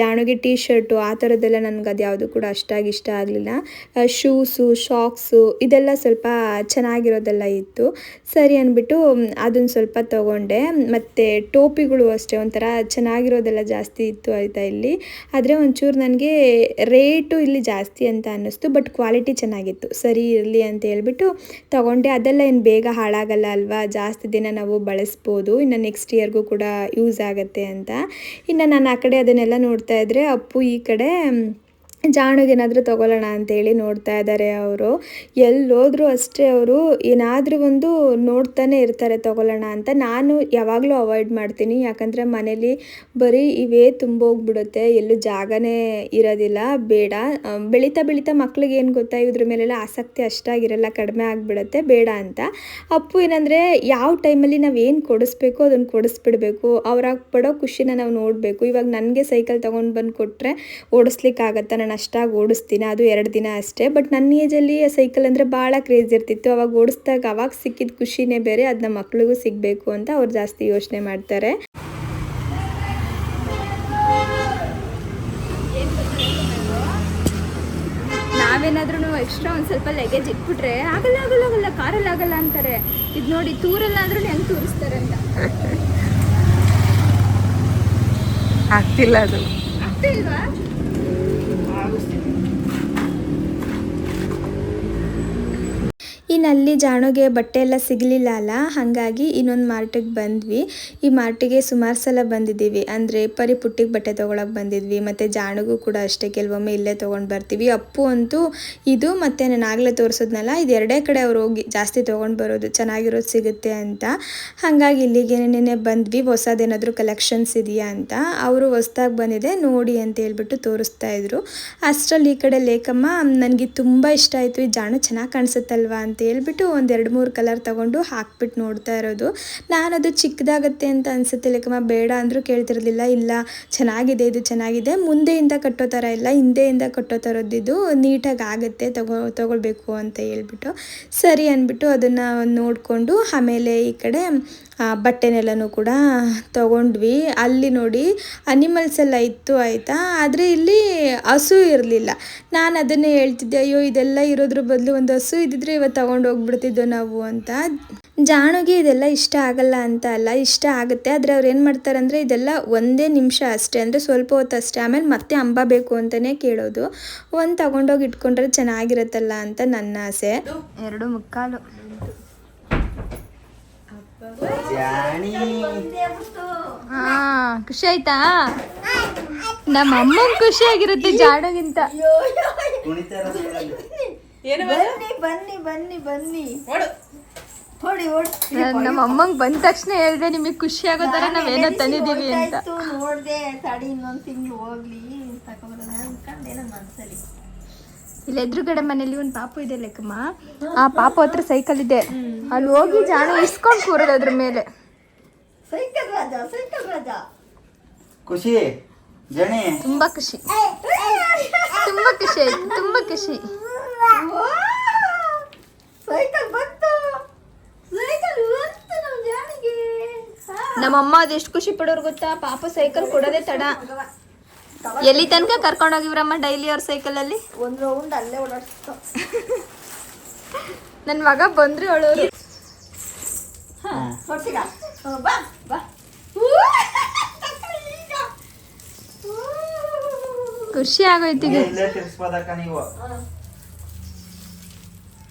ಜಾಣುಗೆ ಟೀ ಶರ್ಟು ಆ ಥರದ್ದೆಲ್ಲ ನನಗೆ ಅದು ಯಾವುದು ಕೂಡ ಅಷ್ಟಾಗಿ ಇಷ್ಟ ಆಗಲಿಲ್ಲ. ಶೂಸು, ಶಾಕ್ಸು ಇದೆಲ್ಲ ಸ್ವಲ್ಪ ಚೆನ್ನಾಗಿರೋದೆಲ್ಲ ಇತ್ತು. ಸರಿ ಅಂದ್ಬಿಟ್ಟು ಅದನ್ನು ಸ್ವಲ್ಪ ತೊಗೊಂಡೆ. ಮತ್ತು ಟೋಪಿಗಳು ಅಷ್ಟೇ ಒಂಥರ ಚೆನ್ನಾಗಿರೋದೆಲ್ಲ ಜಾಸ್ತಿ ಇತ್ತು ಆಯಿತಾ ಇಲ್ಲಿ. ಆದರೆ ಒಂಚೂರು ನನಗೆ ರೇಟು ಇಲ್ಲಿ ಜಾಸ್ತಿ ಅಂತ ಅನ್ನಿಸ್ತು, ಬಟ್ ಕ್ವಾಲಿಟಿ ಚೆನ್ನಾಗಿತ್ತು. ಸರಿ ಇರಲಿ ಅಂತ ಹೇಳ್ಬಿಟ್ಟು ತೊಗೊಂಡೆ. ಅದೆಲ್ಲ ಏನು ಬೇಗ ಹಾಳಾಗಲ್ಲ ಅಲ್ವಾ, ಜಾಸ್ತಿ ದಿನ ನಾವು ಬಳಸ್ಬೋದು, ಇನ್ನು ನೆಕ್ಸ್ಟ್ ಇಯರ್ಗೂ ಕೂಡ ಯೂಸ್ ಆಗುತ್ತೆ ಅಂತ. ಇನ್ನು ನಾನು ಆ ಕಡೆ ಅದನ್ನೆಲ್ಲ ನೋಡ್ತಾ ಇದ್ದರೆ ಅಪ್ಪು ಈ ಕಡೆ ಜಾಣಗೇನಾದರೂ ತೊಗೊಳ್ಳೋಣ ಅಂತೇಳಿ ನೋಡ್ತಾ ಇದ್ದಾರೆ ಅವರು. ಎಲ್ಲೋದ್ರೂ ಅಷ್ಟೇ ಅವರು ಏನಾದರೂ ಒಂದು ನೋಡ್ತಾನೆ ಇರ್ತಾರೆ ತೊಗೊಳ್ಳೋಣ ಅಂತ. ನಾನು ಯಾವಾಗಲೂ ಅವಾಯ್ಡ್ ಮಾಡ್ತೀನಿ, ಯಾಕಂದರೆ ಮನೇಲಿ ಬರೀ ಇವೇ ತುಂಬೋಗ್ಬಿಡುತ್ತೆ, ಎಲ್ಲೂ ಜಾಗನೇ ಇರೋದಿಲ್ಲ. ಬೇಡ, ಬೆಳೀತಾ ಬೆಳೀತಾ ಮಕ್ಳಿಗೆ ಏನು ಗೊತ್ತಾ, ಇದ್ರ ಮೇಲೆಲ್ಲ ಆಸಕ್ತಿ ಅಷ್ಟಾಗಿರಲ್ಲ, ಕಡಿಮೆ ಆಗಿಬಿಡುತ್ತೆ, ಬೇಡ ಅಂತ. ಅಪ್ಪು ಏನಂದರೆ ಯಾವ ಟೈಮಲ್ಲಿ ನಾವು ಏನು ಕೊಡಿಸ್ಬೇಕು ಅದನ್ನು ಕೊಡಿಸ್ಬಿಡ್ಬೇಕು, ಅವ್ರಾಗ ಪಡೋ ಖುಷಿನ ನಾವು ನೋಡಬೇಕು. ಇವಾಗ ನನಗೆ ಸೈಕಲ್ ತೊಗೊಂಡು ಬಂದು ಕೊಟ್ಟರೆ ಓಡಿಸ್ಲಿಕ್ಕಾಗತ್ತಾ? ನಾನು ಅಷ್ಟಾಗಿ ಓಡಿಸ್ತೀನಿ, ಅದು 2 ದಿನ ಅಷ್ಟೇ. ಬಟ್ ನನ್ನ ಏಜಲ್ಲಿ ಸೈಕಲ್ ಅಂದರೆ ಭಾಳ ಕ್ರೇಜ್ ಇರ್ತಿತ್ತು. ಅವಾಗ ಓಡಿಸ್ದಾಗ ಅವಾಗ ಸಿಕ್ಕಿದ ಖುಷಿನೇ ಬೇರೆ, ಅದು ನಮ್ಮ ಮಕ್ಳಿಗೂ ಸಿಗಬೇಕು ಅಂತ ಅವ್ರು ಜಾಸ್ತಿ ಯೋಚನೆ ಮಾಡ್ತಾರೆ. ನಾವೇನಾದ್ರೂ ಎಕ್ಸ್ಟ್ರಾ ಒಂದು ಸ್ವಲ್ಪ ಲಗೇಜ್ ಇಟ್ಬಿಟ್ರೆ ಆಗಲ್ಲ ಆಗಲ್ಲ ಆಗಲ್ಲ ಕಾರಲ್ಲಿ ಆಗಲ್ಲ ಅಂತಾರೆ. ಇದು ನೋಡಿ ತೂರಲ್ಲ ಅಂದ್ರೂ ಹೆಂಗೆ ತೂರಿಸ್ತಾರೆ ಅಂತ. ಆಗ್ತಿಲ್ಲ, ಅದು ಆಗ್ತಿಲ್ವಾ? ಇನ್ನು ಅಲ್ಲಿ ಜಾಣುಗೆ ಬಟ್ಟೆ ಎಲ್ಲ ಸಿಗಲಿಲ್ಲ ಅಲ್ಲ, ಹಾಗಾಗಿ ಇನ್ನೊಂದು ಮಾರ್ಟಿಗೆ ಬಂದ್ವಿ. ಈ ಮಾರ್ಟಿಗೆ ಸುಮಾರು ಸಲ ಬಂದಿದ್ದೀವಿ. ಅಂದರೆ ಪುಟ್ಟಿಗೆ ಬಟ್ಟೆ ತೊಗೊಳಕ್ಕೆ ಬಂದಿದ್ವಿ, ಮತ್ತು ಜಾಣುಗೂ ಕೂಡ ಅಷ್ಟೇ ಕೆಲವೊಮ್ಮೆ ಇಲ್ಲೇ ತೊಗೊಂಡು ಬರ್ತೀವಿ. ಅಪ್ಪು ಅಂತೂ ಇದು ಮತ್ತು ನಾನು ಆಗಲೇ ತೋರಿಸೋದ್ನಲ್ಲ, ಇದು 2 ಕಡೆ ಅವ್ರು ಹೋಗಿ ಜಾಸ್ತಿ ತೊಗೊಂಡು ಬರೋದು, ಚೆನ್ನಾಗಿರೋದು ಸಿಗುತ್ತೆ ಅಂತ. ಹಾಗಾಗಿ ಇಲ್ಲಿಗೇನೆ ಬಂದ್ವಿ. ಹೊಸದೇನಾದರೂ ಕಲೆಕ್ಷನ್ಸ್ ಇದೆಯಾ ಅಂತ. ಅವರು ಹೊಸ್ದಾಗಿ ಬಂದಿದೆ ನೋಡಿ ಅಂತ ಹೇಳ್ಬಿಟ್ಟು ತೋರಿಸ್ತಾ ಇದ್ರು. ಅಷ್ಟರಲ್ಲಿ ಈ ಕಡೆ ಲೇಖಮ್ಮ ನನಗೆ ತುಂಬ ಇಷ್ಟ ಆಯಿತು, ಈ ಜಾಣು ಚೆನ್ನಾಗಿ ಕಾಣಿಸುತ್ತಲ್ವಾ ಅಂತ ಹೇಳ್ಬಿಟ್ಟು ಒಂದು 2-3 ಕಲರ್ ತೊಗೊಂಡು ಹಾಕ್ಬಿಟ್ಟು ನೋಡ್ತಾ ಇರೋದು. ನಾನು ಅದು ಚಿಕ್ಕದಾಗತ್ತೆ ಅಂತ ಅನಿಸುತ್ತೆ ಲೇಕಮ್ಮ, ಬೇಡ ಅಂದರೂ ಕೇಳ್ತಿರಲಿಲ್ಲ. ಇಲ್ಲ ಚೆನ್ನಾಗಿದೆ, ಇದು ಚೆನ್ನಾಗಿದೆ, ಮುಂದೆಯಿಂದ ಕಟ್ಟೋ ಥರ ಇಲ್ಲ, ಹಿಂದೆಯಿಂದ ಕಟ್ಟೋ ಥರದ್ದಿದ್ದು ನೀಟಾಗಿ ಆಗುತ್ತೆ, ತೊಗೊಳ್ಬೇಕು ಅಂತ ಹೇಳ್ಬಿಟ್ಟು ಸರಿ ಅಂದ್ಬಿಟ್ಟು ಅದನ್ನು ನೋಡಿಕೊಂಡು ಆಮೇಲೆ ಈ ಕಡೆ ಬಟ್ಟೆನೆಲ್ಲನೂ ಕೂಡ ತೊಗೊಂಡ್ವಿ. ಅಲ್ಲಿ ನೋಡಿ ಅನಿಮಲ್ಸ್ ಎಲ್ಲ ಇತ್ತು ಆಯಿತಾ. ಆದರೆ ಇಲ್ಲಿ ಹಸು ಇರಲಿಲ್ಲ. ನಾನು ಅದನ್ನೇ ಹೇಳ್ತಿದ್ದೆ, ಅಯ್ಯೋ ಇದೆಲ್ಲ ಇರೋದ್ರ ಬದಲು ಒಂದು ಹಸು ಇದ್ದಿದ್ರೆ ಇವತ್ತು ತಗೊಂಡು ಹೋಗ್ಬಿಡ್ತಿದ್ದೋ ನಾವು ಅಂತ. ಜಾಣುಗೆ ಇದೆಲ್ಲ ಇಷ್ಟ ಆಗಲ್ಲ ಅಂತ ಅಲ್ಲ, ಇಷ್ಟ ಆಗುತ್ತೆ. ಆದರೆ ಅವ್ರು ಏನು ಮಾಡ್ತಾರೆ ಅಂದರೆ ಇದೆಲ್ಲ ಒಂದೇ ನಿಮಿಷ ಅಷ್ಟೇ, ಅಂದರೆ ಸ್ವಲ್ಪ ಹೊತ್ತು ಅಷ್ಟೇ, ಆಮೇಲೆ ಮತ್ತೆ ಅಂಬ ಬೇಕು ಅಂತಲೇ ಕೇಳೋದು. ಒಂದು ತಗೊಂಡೋಗಿ ಇಟ್ಕೊಂಡ್ರೆ ಚೆನ್ನಾಗಿರುತ್ತಲ್ಲ ಅಂತ ನನ್ನ ಆಸೆ. 2:45. ಜಾಣಿ ಖುಷಿ ಆಯ್ತಾ? ನಮ್ಮ ಅಮ್ಮಂಗೆ ಖುಷಿ ಆಗಿರುತ್ತೆ ಜಾಣಗಿಂತ. ಕುಣಿತಾ ಇರೋದು ಏನು ಬನ್ನಿ ಬನ್ನಿ ಬನ್ನಿ ಓಡು. ಹೊಡಿ ಹೊಡಿ. ನಮ್ಮ ಅಮ್ಮಂಗೆ ಬಂದ ತಕ್ಷಣ ಹೇಳ್ದೆ ನಿಮಗೆ ಖುಷಿ ಆಗೋ ಥರ ನಾವೇನೋ ತಂದಿದ್ದೀವಿ ಅಂತ. ನೋಡ್ದೆ ತಡಿ ಇನ್ನೊಂದು ತಿಂಗಳು ಹೋಗ್ಲಿ ತಗೊಂಡ್ಬರೋಣ ಅನ್ಕೊಂಡೆ ನನ್ನ ಮನಸ್ಸಲ್ಲಿ. ಇಲ್ಲಿ ಎದುರುಗಡೆ ಮನೇಲಿ ಒಂದು ಪಾಪು ಇದೆ ಲೆಕ್ಕಮ್ಮ, ಆ ಪಾಪು ಹತ್ರ ಸೈಕಲ್ ಇದೆ, ಅಲ್ಲಿ ಹೋಗಿ ಜಾಣ ಇಸ್ಕೊಂಡು ಕೂರೋದು ಅದ್ರ ಮೇಲೆ. ಸೈಕಲ್ ರಾಜ ಸೈಕಲ್ ರಾಜ. ಖುಷಿ ಜಣಿ ತುಂಬಾ ಖುಷಿ, ತುಂಬಾ ಖುಷಿ ಆಯ್ತು, ತುಂಬಾ ಖುಷಿ. ಸೈಕಲ್ ಬಂತು, ಸೈಕಲ್ ಬಂತು ನಮ್ಮ ಜಾಣಿಗೆ. ನಮ್ಮಮ್ಮ ಅದೆಷ್ಟು ಖುಷಿ ಪಡೋರು ಗೊತ್ತಾ, ಪಾಪ ಸೈಕಲ್ ಕೊಡೋದೇ ತಡ. ಎಲ್ಲಿ ತನಕ ಕರ್ಕೊಂಡೋಗಿವ್ರಮ್ಮ ಡೈಲಿ ಅವ್ರ ಸೈಕಲಲ್ಲಿ? ಒಂದು ರೌಂಡ್ ಅಲ್ಲೇ ಓಡಾಡ್ಸ್ತು. ನನ್ನ ಮಗ ಬಂದ್ರೆ ಹೇಳೋರು ಹೊರ್ಸಿಗ ಬಾ ಬಾ. ಖುಷಿ ಆಗೋಯ್ತು ಈಗ. ಇಲ್ಲೇ ತಿರ್ಸ್ಬೋದಕ್ಕ ನೀವು.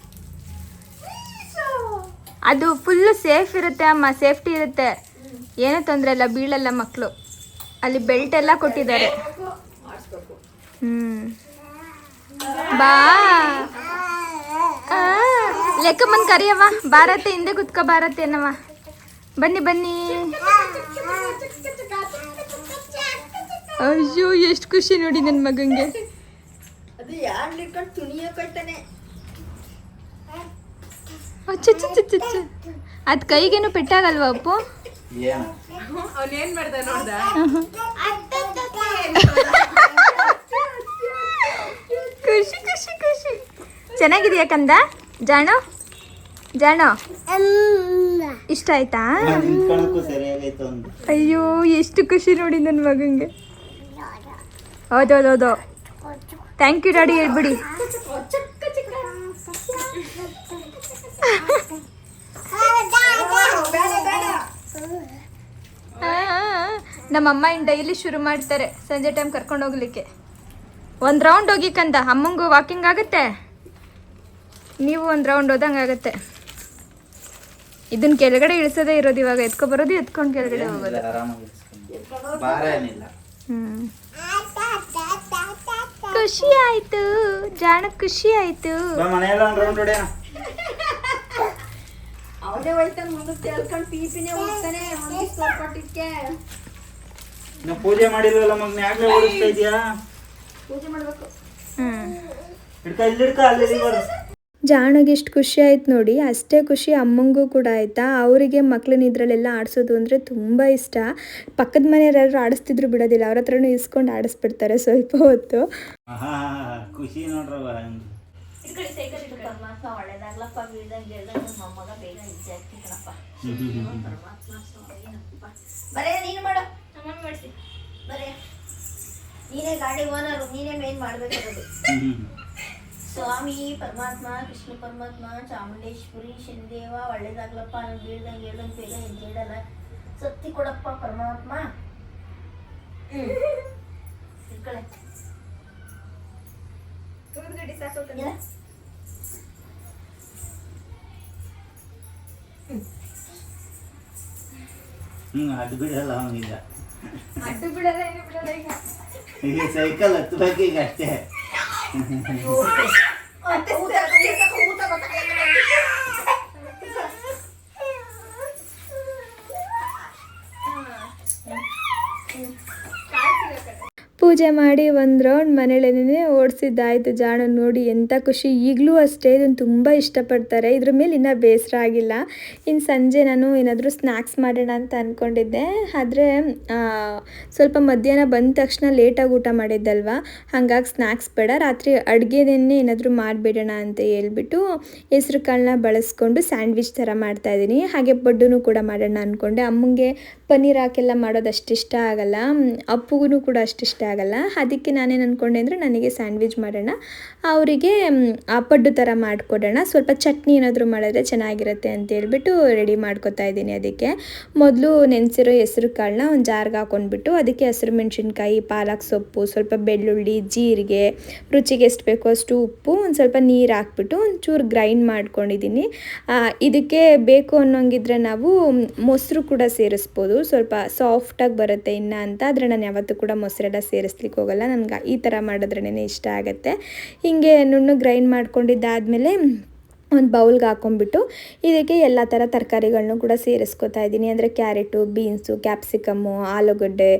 ಅದು ಫುಲ್ಲು ಸೇಫ್ ಇರುತ್ತೆ ಅಮ್ಮ, ಸೇಫ್ಟಿ ಇರುತ್ತೆ, ಏನೂ ತೊಂದರೆ ಇಲ್ಲ, ಬೀಳಲ್ಲ ಮಕ್ಕಳು. ಅಲ್ಲಿ ಬೆಲ್ಟ್ ಎಲ್ಲ ಕೊಟ್ಟಿದ್ದಾರೆ. ಬಾ ಲೆಕ್ಕಮ್ಮನ್ ಕರಿಯವ್ವ, ಭಾರತೆ ಹಿಂದೆ ಕುತ್ಕೋ, ಭಾರತೆ ಏನವ, ಬನ್ನಿ ಬನ್ನಿ. ಅಯ್ಯೋ ಎಷ್ಟು ಖುಷಿ ನೋಡಿ ನನ್ನ ಮಗಂಗೆ. ಅದು ಯಾಡ್ಲಿಕೊಂಡು ತುಣಿಯ ಕಟ್ಟನೆ. ಅದ್ ಕೈಗೇನು ಪೆಟ್ಟಾಗಲ್ವಾ ಅಪ್ಪು? ಏನು ಅವ್ನೇನ್ ಮಾಡ್ದ ನೋಡ್ದ? ಖುಷಿ ಖುಷಿ ಖುಷಿ. ಚೆನ್ನಾಗಿದೆಯಾ ಕಂದ? ಜಾಣು ಜಾಣು ಇಷ್ಟ ಆಯ್ತಾ? ನಿಂತ್ಕೊಳಕ್ಕೂ ಸರಿಯಾಗೈತು ಅಂತ. ಅಯ್ಯೋ ಎಷ್ಟು ಖುಷಿ ನೋಡಿ ನನ್ನ ಮಗಂಗೆ. ಹೌದೌದೌದು, ಥ್ಯಾಂಕ್ ಯು ಡ್ಯಾಡಿ ಹೇಳ್ಬಿಡಿ. ನಮ್ಮಮ್ಮ ಇನ್ನು ಡೈಲಿ ಶುರು ಮಾಡ್ತಾರೆ ಸಂಜೆ ಟೈಮ್ ಕರ್ಕೊಂಡು ಹೋಗ್ಲಿಕ್ಕೆ. ಒಂದು ರೌಂಡ್ ಹೋಗಿ ಕಂದ, ಅಮ್ಮಂಗೂ ವಾಕಿಂಗ್ ಆಗುತ್ತೆ, ನೀವು ಒಂದು ರೌಂಡ್ ಹೋದಂಗೆ ಆಗುತ್ತೆ. ಇದನ್ನ ಕೆಳಗಡೆ ಇಳಿಸೋದೇ ಇರೋದು, ಇವಾಗ ಎತ್ಕೊಬರೋದು ಎತ್ಕೊಂಡು ಕೆಳಗಡೆ ಹೋಗೋದು. ಆರಾಮಾಗಿ ಇರ್ಸ್ಕೊಂಡು. ಭಾರ ಏನಿಲ್ಲ. ಖುಷಿ ಆಯ್ತು ಜಾಣ, ಖುಷಿ ಆಯ್ತು. ಬಾ ಮನೆಯಲ್ಲ ಒಂದು ರೌಂಡ್ ಹೊಡೆಯೋಣ. ಅವನೇ ಹೋಯ್ತಾನೆ ಮುಂದಕ್ಕೆ ಹೇಳ್ಕೊಂಡು ಪೀಪಿನೇ ಹೋಗ್ತಾನೆ ಕೊಟ್ಟಿದ್ಕೆ. ನಾವು ಪೂಜೆ ಮಾಡಿಲ್ವಲ್ಲ ಮಗ್ನ, ಯಾಕೆ ಓಡಿಸ್ತಾ ಇದೀಯಾ? ಪೂಜೆ ಮಾಡ್ಬೇಕು. ಹಿಡ್ಕ ಇಲ್ಲಿ ಹಿಡ್ಕ, ಅಲ್ಲಿ ಬರು. ಜಾಣಿಗೆ ಎಷ್ಟು ಖುಷಿ ಆಯ್ತು ನೋಡಿ, ಅಷ್ಟೇ ಖುಷಿ ಅಮ್ಮಂಗೂ ಕೂಡ ಆಯಿತಾ. ಅವರಿಗೆ ಮಕ್ಳನ್ನ ಇದರಲ್ಲೆಲ್ಲ ಆಡಿಸೋದು ಅಂದರೆ ತುಂಬ ಇಷ್ಟ. ಪಕ್ಕದ ಮನೆಯವ್ರು ಆಡಿಸ್ತಿದ್ರು ಬಿಡೋದಿಲ್ಲ, ಅವ್ರ ಹತ್ರನೂ ಇಸ್ಕೊಂಡು ಆಡಿಸ್ಬಿಡ್ತಾರೆ ಸ್ವಲ್ಪ ಹೊತ್ತು. ಖುಷಿ ನೋಡ್ರವ. ಒಳ್ಳೇದಾಗ್ಲಪ್ಪ, ಬೀಳ್ದಂಗೆ ಮೊಮ್ಮಗ ಬೇಗ ಇಜ್ಜೆ ಆಗ್ತಿಕಣಪ್ಪ. ಬರೇ ನೀನು ಮಾಡು, ಮಾಡ್ತೀನಿ. ಬರೇ ನೀನೇ ಗಾಡಿ ಓನರು, ನೀನೇ ಮೇನ್ ಮಾಡ್ಬೇಕಾಗೋದು. ಸ್ವಾಮಿ ಪರಮಾತ್ಮ, ಕೃಷ್ಣ ಪರಮಾತ್ಮ, ಚಾಮುಂಡೇಶ್ವರಿ, ಶನಿದೇವ ಒಳ್ಳೇದಾಗ್ಲಪ್ಪ, ನಾನು ಬೀಳ್ದಂಗೆ ಹೇಳ್ದಂಗೆ ಬೇಗ ಹೆಜ್ಜೆಡಲ್ಲ, ಸತ್ತಿ ಕೊಡಪ್ಪ ಪರಮಾತ್ಮ. ಇಟ್ಕೊಳ್ಳೆ ಅದು ಬಿಡಲ್ಲ ಅವನಿಲ್ಲ. ಅಡ್ಡು ಬಿಡಲ್ಲ, ಏನು ಬಿಡಲ್ಲ. ಈಗ ಸೈಕಲ್ ಹತ್ತಬೇಕು ಈಗ ಅಷ್ಟೇ. ಪೂಜೆ ಮಾಡಿ ಒಂದು ರೌಂಡ್ ಮನೇಲೇನೇ ಓಡಿಸಿದ್ದಾಯ್ತು. ಜಾಣ ನೋಡಿ ಎಂಥ ಖುಷಿ. ಈಗಲೂ ಅಷ್ಟೇ ಇದನ್ನು ತುಂಬ ಇಷ್ಟಪಡ್ತಾರೆ. ಇದ್ರ ಮೇಲೆ ಇನ್ನೂ ಬೇಸರ ಆಗಿಲ್ಲ. ಇನ್ನು ಸಂಜೆ ನಾನು ಏನಾದರೂ ಸ್ನ್ಯಾಕ್ಸ್ ಮಾಡೋಣ ಅಂತ ಅಂದ್ಕೊಂಡಿದ್ದೆ, ಆದರೆ ಸ್ವಲ್ಪ ಮಧ್ಯಾಹ್ನ ಬಂದ ತಕ್ಷಣ ಲೇಟಾಗಿ ಊಟ ಮಾಡಿದ್ದಲ್ವ, ಹಾಗಾಗಿ ಸ್ನ್ಯಾಕ್ಸ್ ಬೇಡ, ರಾತ್ರಿ ಅಡುಗೆದನ್ನೇ ಏನಾದರೂ ಮಾಡಿಬಿಡೋಣ ಅಂತ ಹೇಳ್ಬಿಟ್ಟು ಹೆಸ್ರು ಕಾಳನ್ನ ಬಳಸ್ಕೊಂಡು ಸ್ಯಾಂಡ್ವಿಚ್ ಥರ ಮಾಡ್ತಾಯಿದ್ದೀನಿ. ಹಾಗೆ ಪಡ್ಡು ಕೂಡ ಮಾಡೋಣ ಅಂದ್ಕೊಂಡೆ. ಅಮ್ಮಂಗೆ ಪನ್ನೀರ್ ಹಾಕೆಲ್ಲ ಮಾಡೋದು ಅಷ್ಟಿಷ್ಟ ಆಗಲ್ಲ, ಅಪ್ಪುಗೂ ಕೂಡ ಅಷ್ಟಿಷ್ಟ ಆಗಲ್ಲ. ಆಗಲ್ಲ. ಅದಕ್ಕೆ ನಾನೇನು ಅಂದ್ಕೊಂಡೆ ಅಂದರೆ ನನಗೆ ಸ್ಯಾಂಡ್ವಿಚ್ ಮಾಡೋಣ, ಅವರಿಗೆ ಪಡ್ಡು ಥರ ಮಾಡಿಕೊಡೋಣ, ಸ್ವಲ್ಪ ಚಟ್ನಿ ಏನಾದರೂ ಮಾಡಿದ್ರೆ ಚೆನ್ನಾಗಿರುತ್ತೆ ಅಂತ ಹೇಳ್ಬಿಟ್ಟು ರೆಡಿ ಮಾಡ್ಕೊತಾ ಇದ್ದೀನಿ. ಅದಕ್ಕೆ ಮೊದಲು ನೆನೆಸಿರೋ ಹೆಸರು ಕಾಳನ್ನ ಒಂದು ಜಾರ್ಗೆ ಹಾಕ್ಕೊಂಡ್ಬಿಟ್ಟು ಅದಕ್ಕೆ ಹಸಿರು ಮೆಣಸಿನ್ಕಾಯಿ, ಪಾಲಕ್ ಸೊಪ್ಪು, ಸ್ವಲ್ಪ ಬೆಳ್ಳುಳ್ಳಿ, ಜೀರಿಗೆ, ರುಚಿಗೆ ಎಷ್ಟು ಬೇಕೋ ಅಷ್ಟು ಉಪ್ಪು, ಒಂದು ಸ್ವಲ್ಪ ನೀರು ಹಾಕ್ಬಿಟ್ಟು ಒಂಚೂರು ಗ್ರೈಂಡ್ ಮಾಡ್ಕೊಂಡಿದ್ದೀನಿ. ಇದಕ್ಕೆ ಬೇಕು ಅನ್ನೋಂಗಿದ್ರೆ ನಾವು ಮೊಸರು ಕೂಡ ಸೇರಿಸ್ಬೋದು, ಸ್ವಲ್ಪ ಸಾಫ್ಟಾಗಿ ಬರುತ್ತೆ ಇನ್ನು ಅಂತ. ಆದರೆ ನಾನು ಯಾವತ್ತೂ ಕೂಡ ಮೊಸರೆಲ್ಲ ಸೇರಿಸ್ಲಿಕ್ಕೆ ಹೋಗಲ್ಲ, ನನಗೆ ಈ ಥರ ಮಾಡಿದ್ರೇ ಇಷ್ಟ ಆಗುತ್ತೆ. ಹೀಗೆ ನುಣ್ಣು ಗ್ರೈಂಡ್ ಮಾಡ್ಕೊಂಡಿದ್ದಾದಮೇಲೆ ಒಂದು ಬೌಲ್ಗೆ ಹಾಕ್ಕೊಂಬಿಟ್ಟು ಇದಕ್ಕೆ ಎಲ್ಲ ಥರ ತರಕಾರಿಗಳನ್ನೂ ಕೂಡ ಸೇರಿಸ್ಕೊತಾ ಇದ್ದೀನಿ. ಅಂದರೆ ಕ್ಯಾರೆಟು, ಬೀನ್ಸು, ಕ್ಯಾಪ್ಸಿಕಮ್ಮು, ಆಲೂಗಡ್ಡೆ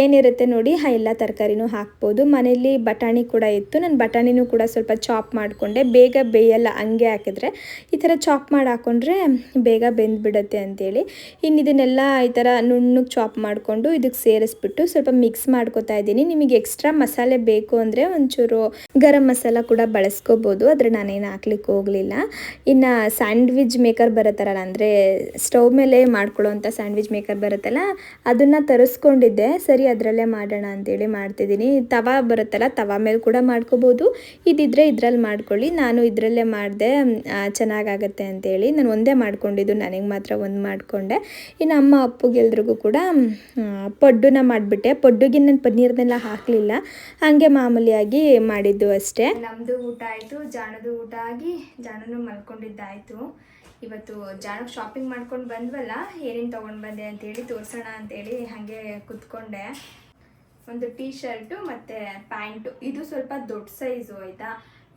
ಏನಿರುತ್ತೆ ನೋಡಿ ಆ ಎಲ್ಲ ತರಕಾರಿನೂ ಹಾಕ್ಬೋದು. ಮನೇಲಿ ಬಟಾಣಿ ಕೂಡ ಇತ್ತು, ನಾನು ಬಟಾಣಿನೂ ಕೂಡ ಸ್ವಲ್ಪ ಚಾಪ್ ಮಾಡಿಕೊಂಡೆ, ಬೇಗ ಬೇಯಲ್ಲ ಹಂಗೆ ಹಾಕಿದ್ರೆ. ಈ ಥರ ಚಾಪ್ ಮಾಡಿ ಹಾಕ್ಕೊಂಡ್ರೆ ಬೇಗ ಬೆಂದ್ಬಿಡುತ್ತೆ ಅಂಥೇಳಿ ಇನ್ನು ಇದನ್ನೆಲ್ಲ ಈ ಥರ ನುಣ್ಣಗೆ ಚಾಪ್ ಮಾಡಿಕೊಂಡು ಇದಕ್ಕೆ ಸೇರಿಸ್ಬಿಟ್ಟು ಸ್ವಲ್ಪ ಮಿಕ್ಸ್ ಮಾಡ್ಕೊತಾ ಇದ್ದೀನಿ. ನಿಮಗೆ ಎಕ್ಸ್ಟ್ರಾ ಮಸಾಲೆ ಬೇಕು ಅಂದರೆ ಒಂಚೂರು ಗರಂ ಮಸಾಲ ಕೂಡ ಬಳಸ್ಕೋಬೋದು, ಆದರೆ ನಾನೇನು ಹಾಕ್ಲಿಕ್ಕೆ ಹೋಗಲಿಲ್ಲ. ಇನ್ನು ಸ್ಯಾಂಡ್ವಿಚ್ ಮೇಕರ್ ಬರುತ್ತಲ್ಲ, ಅಂದರೆ ಸ್ಟವ್ ಮೇಲೆ ಮಾಡ್ಕೊಳ್ಳೋವಂಥ ಸ್ಯಾಂಡ್ವಿಚ್ ಮೇಕರ್ ಬರುತ್ತಲ್ಲ, ಅದನ್ನು ತರಿಸ್ಕೊಂಡಿದ್ದೆ. ಸರಿ ಅದರಲ್ಲೇ ಮಾಡೋಣ ಅಂತೇಳಿ ಮಾಡ್ತಿದ್ದೀನಿ. ತವಾ ಬರುತ್ತಲ್ಲ, ತವಾ ಮೇಲೆ ಕೂಡ ಮಾಡ್ಕೋಬೋದು, ಇದಿದ್ರೆ ಇದರಲ್ಲಿ ಮಾಡ್ಕೊಳ್ಳಿ. ನಾನು ಇದರಲ್ಲೇ ಮಾಡಿದೆ, ಚೆನ್ನಾಗಾಗತ್ತೆ ಅಂತೇಳಿ ನಾನು ಒಂದೇ ಮಾಡ್ಕೊಂಡಿದ್ದು, ನನಗೆ ಮಾತ್ರ ಒಂದು ಮಾಡಿಕೊಂಡೆ. ಇನ್ನು ಅಮ್ಮ ಅಪ್ಪುಗೆ ಎಲ್ರಿಗೂ ಕೂಡ ಪಡ್ಡುನ ಮಾಡಿಬಿಟ್ಟೆ. ಪಡ್ಡುಗೆ ನಾನು ಪನ್ನೀರ್ನೆಲ್ಲ ಹಾಕಲಿಲ್ಲ, ಹಾಗೆ ಮಾಮೂಲಿಯಾಗಿ ಮಾಡಿದ್ದು ಅಷ್ಟೇ. ನಮ್ಮದು ಊಟ ಆಯಿತು, ಜಾಣದು ಊಟ ಆಗಿ ಜಾಣನು ಮಲ್ಕೊಂಡಿದ್ದಾಯಿತು. ಇವತ್ತು ಜಾಣಕ್ಕೆ ಶಾಪಿಂಗ್ ಮಾಡ್ಕೊಂಡು ಬಂದ್ವಲ್ಲ, ಏನೇನು ತೊಗೊಂಡು ಬಂದೆ ಅಂತೇಳಿ ತೋರಿಸೋಣ ಅಂತೇಳಿ ಹಾಗೆ ಕೂತ್ಕೊಂಡೆ. ಒಂದು ಟೀ ಶರ್ಟು ಮತ್ತು ಪ್ಯಾಂಟು, ಇದು ಸ್ವಲ್ಪ ದೊಡ್ಡ ಸೈಜು ಆಯಿತಾ,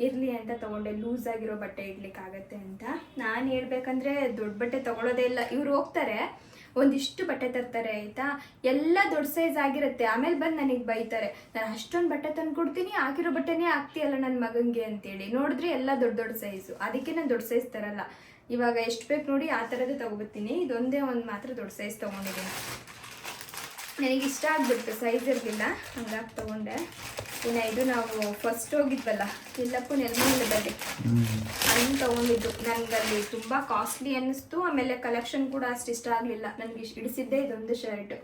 ಇರಲಿ ಅಂತ ತೊಗೊಂಡೆ, ಲೂಸ್ ಆಗಿರೋ ಬಟ್ಟೆ ಇಡ್ಲಿಕ್ಕಾಗತ್ತೆ ಅಂತ. ನಾನು ಹೇಳ್ಬೇಕಂದ್ರೆ ದೊಡ್ಡ ಬಟ್ಟೆ ತೊಗೊಳೋದೇ ಇಲ್ಲ, ಇವ್ರು ಹೋಗ್ತಾರೆ ಒಂದಿಷ್ಟು ಬಟ್ಟೆ ತರ್ತಾರೆ ಆಯಿತಾ, ಎಲ್ಲ ದೊಡ್ಡ ಸೈಜ್ ಆಗಿರುತ್ತೆ. ಆಮೇಲೆ ಬಂದು ನನಗೆ ಬೈತಾರೆ, ನಾನು ಅಷ್ಟೊಂದು ಬಟ್ಟೆ ತಂದು ಕೊಡ್ತೀನಿ, ಆಗಿರೋ ಬಟ್ಟೆನೇ ಆಗ್ತೀಯಲ್ಲ ನನ್ನ ಮಗನಿಗೆ ಅಂತೇಳಿ. ನೋಡಿದ್ರೆ ಎಲ್ಲ ದೊಡ್ಡ ದೊಡ್ಡ ಸೈಜು, ಅದಕ್ಕೆ ನಾನು ದೊಡ್ಡ ಸೈಜ್ ತರಲ್ಲ. ಇವಾಗ ಎಷ್ಟು ಬೇಕು ನೋಡಿ ಆ ಥರದ್ದು ತೊಗೊಬತ್ತೀನಿ. ಇದೊಂದೇ ಒಂದು ಮಾತ್ರ ದೊಡ್ಡ ಸೈಜ್ ತೊಗೊಂಡಿದ್ದೀನಿ, ನನಗೆ ಇಷ್ಟ ಆಗಿಬಿಡ್ತು, ಸೈಜ್ ಇರಲಿಲ್ಲ, ಹಂಗಾಗಿ ತೊಗೊಂಡೆ. ಇನ್ನು ಇದು ನಾವು ಫಸ್ಟ್ ಹೋಗಿದ್ವಲ್ಲ ಎಲ್ಲಪ್ಪು ನೆಲಮಂಗಲದಲ್ಲಿ, ಅಲ್ಲಿ ತೊಗೊಂಡಿದ್ದು. ನನಗಲ್ಲಿ ತುಂಬ ಕಾಸ್ಟ್ಲಿ ಅನ್ನಿಸ್ತು, ಆಮೇಲೆ ಕಲೆಕ್ಷನ್ ಕೂಡ ಅಷ್ಟು ಇಷ್ಟ ಆಗಲಿಲ್ಲ. ನನಗೆ ಹಿಡಿಸಿದ್ದೆ ಇದೊಂದು ಶರ್ಟು,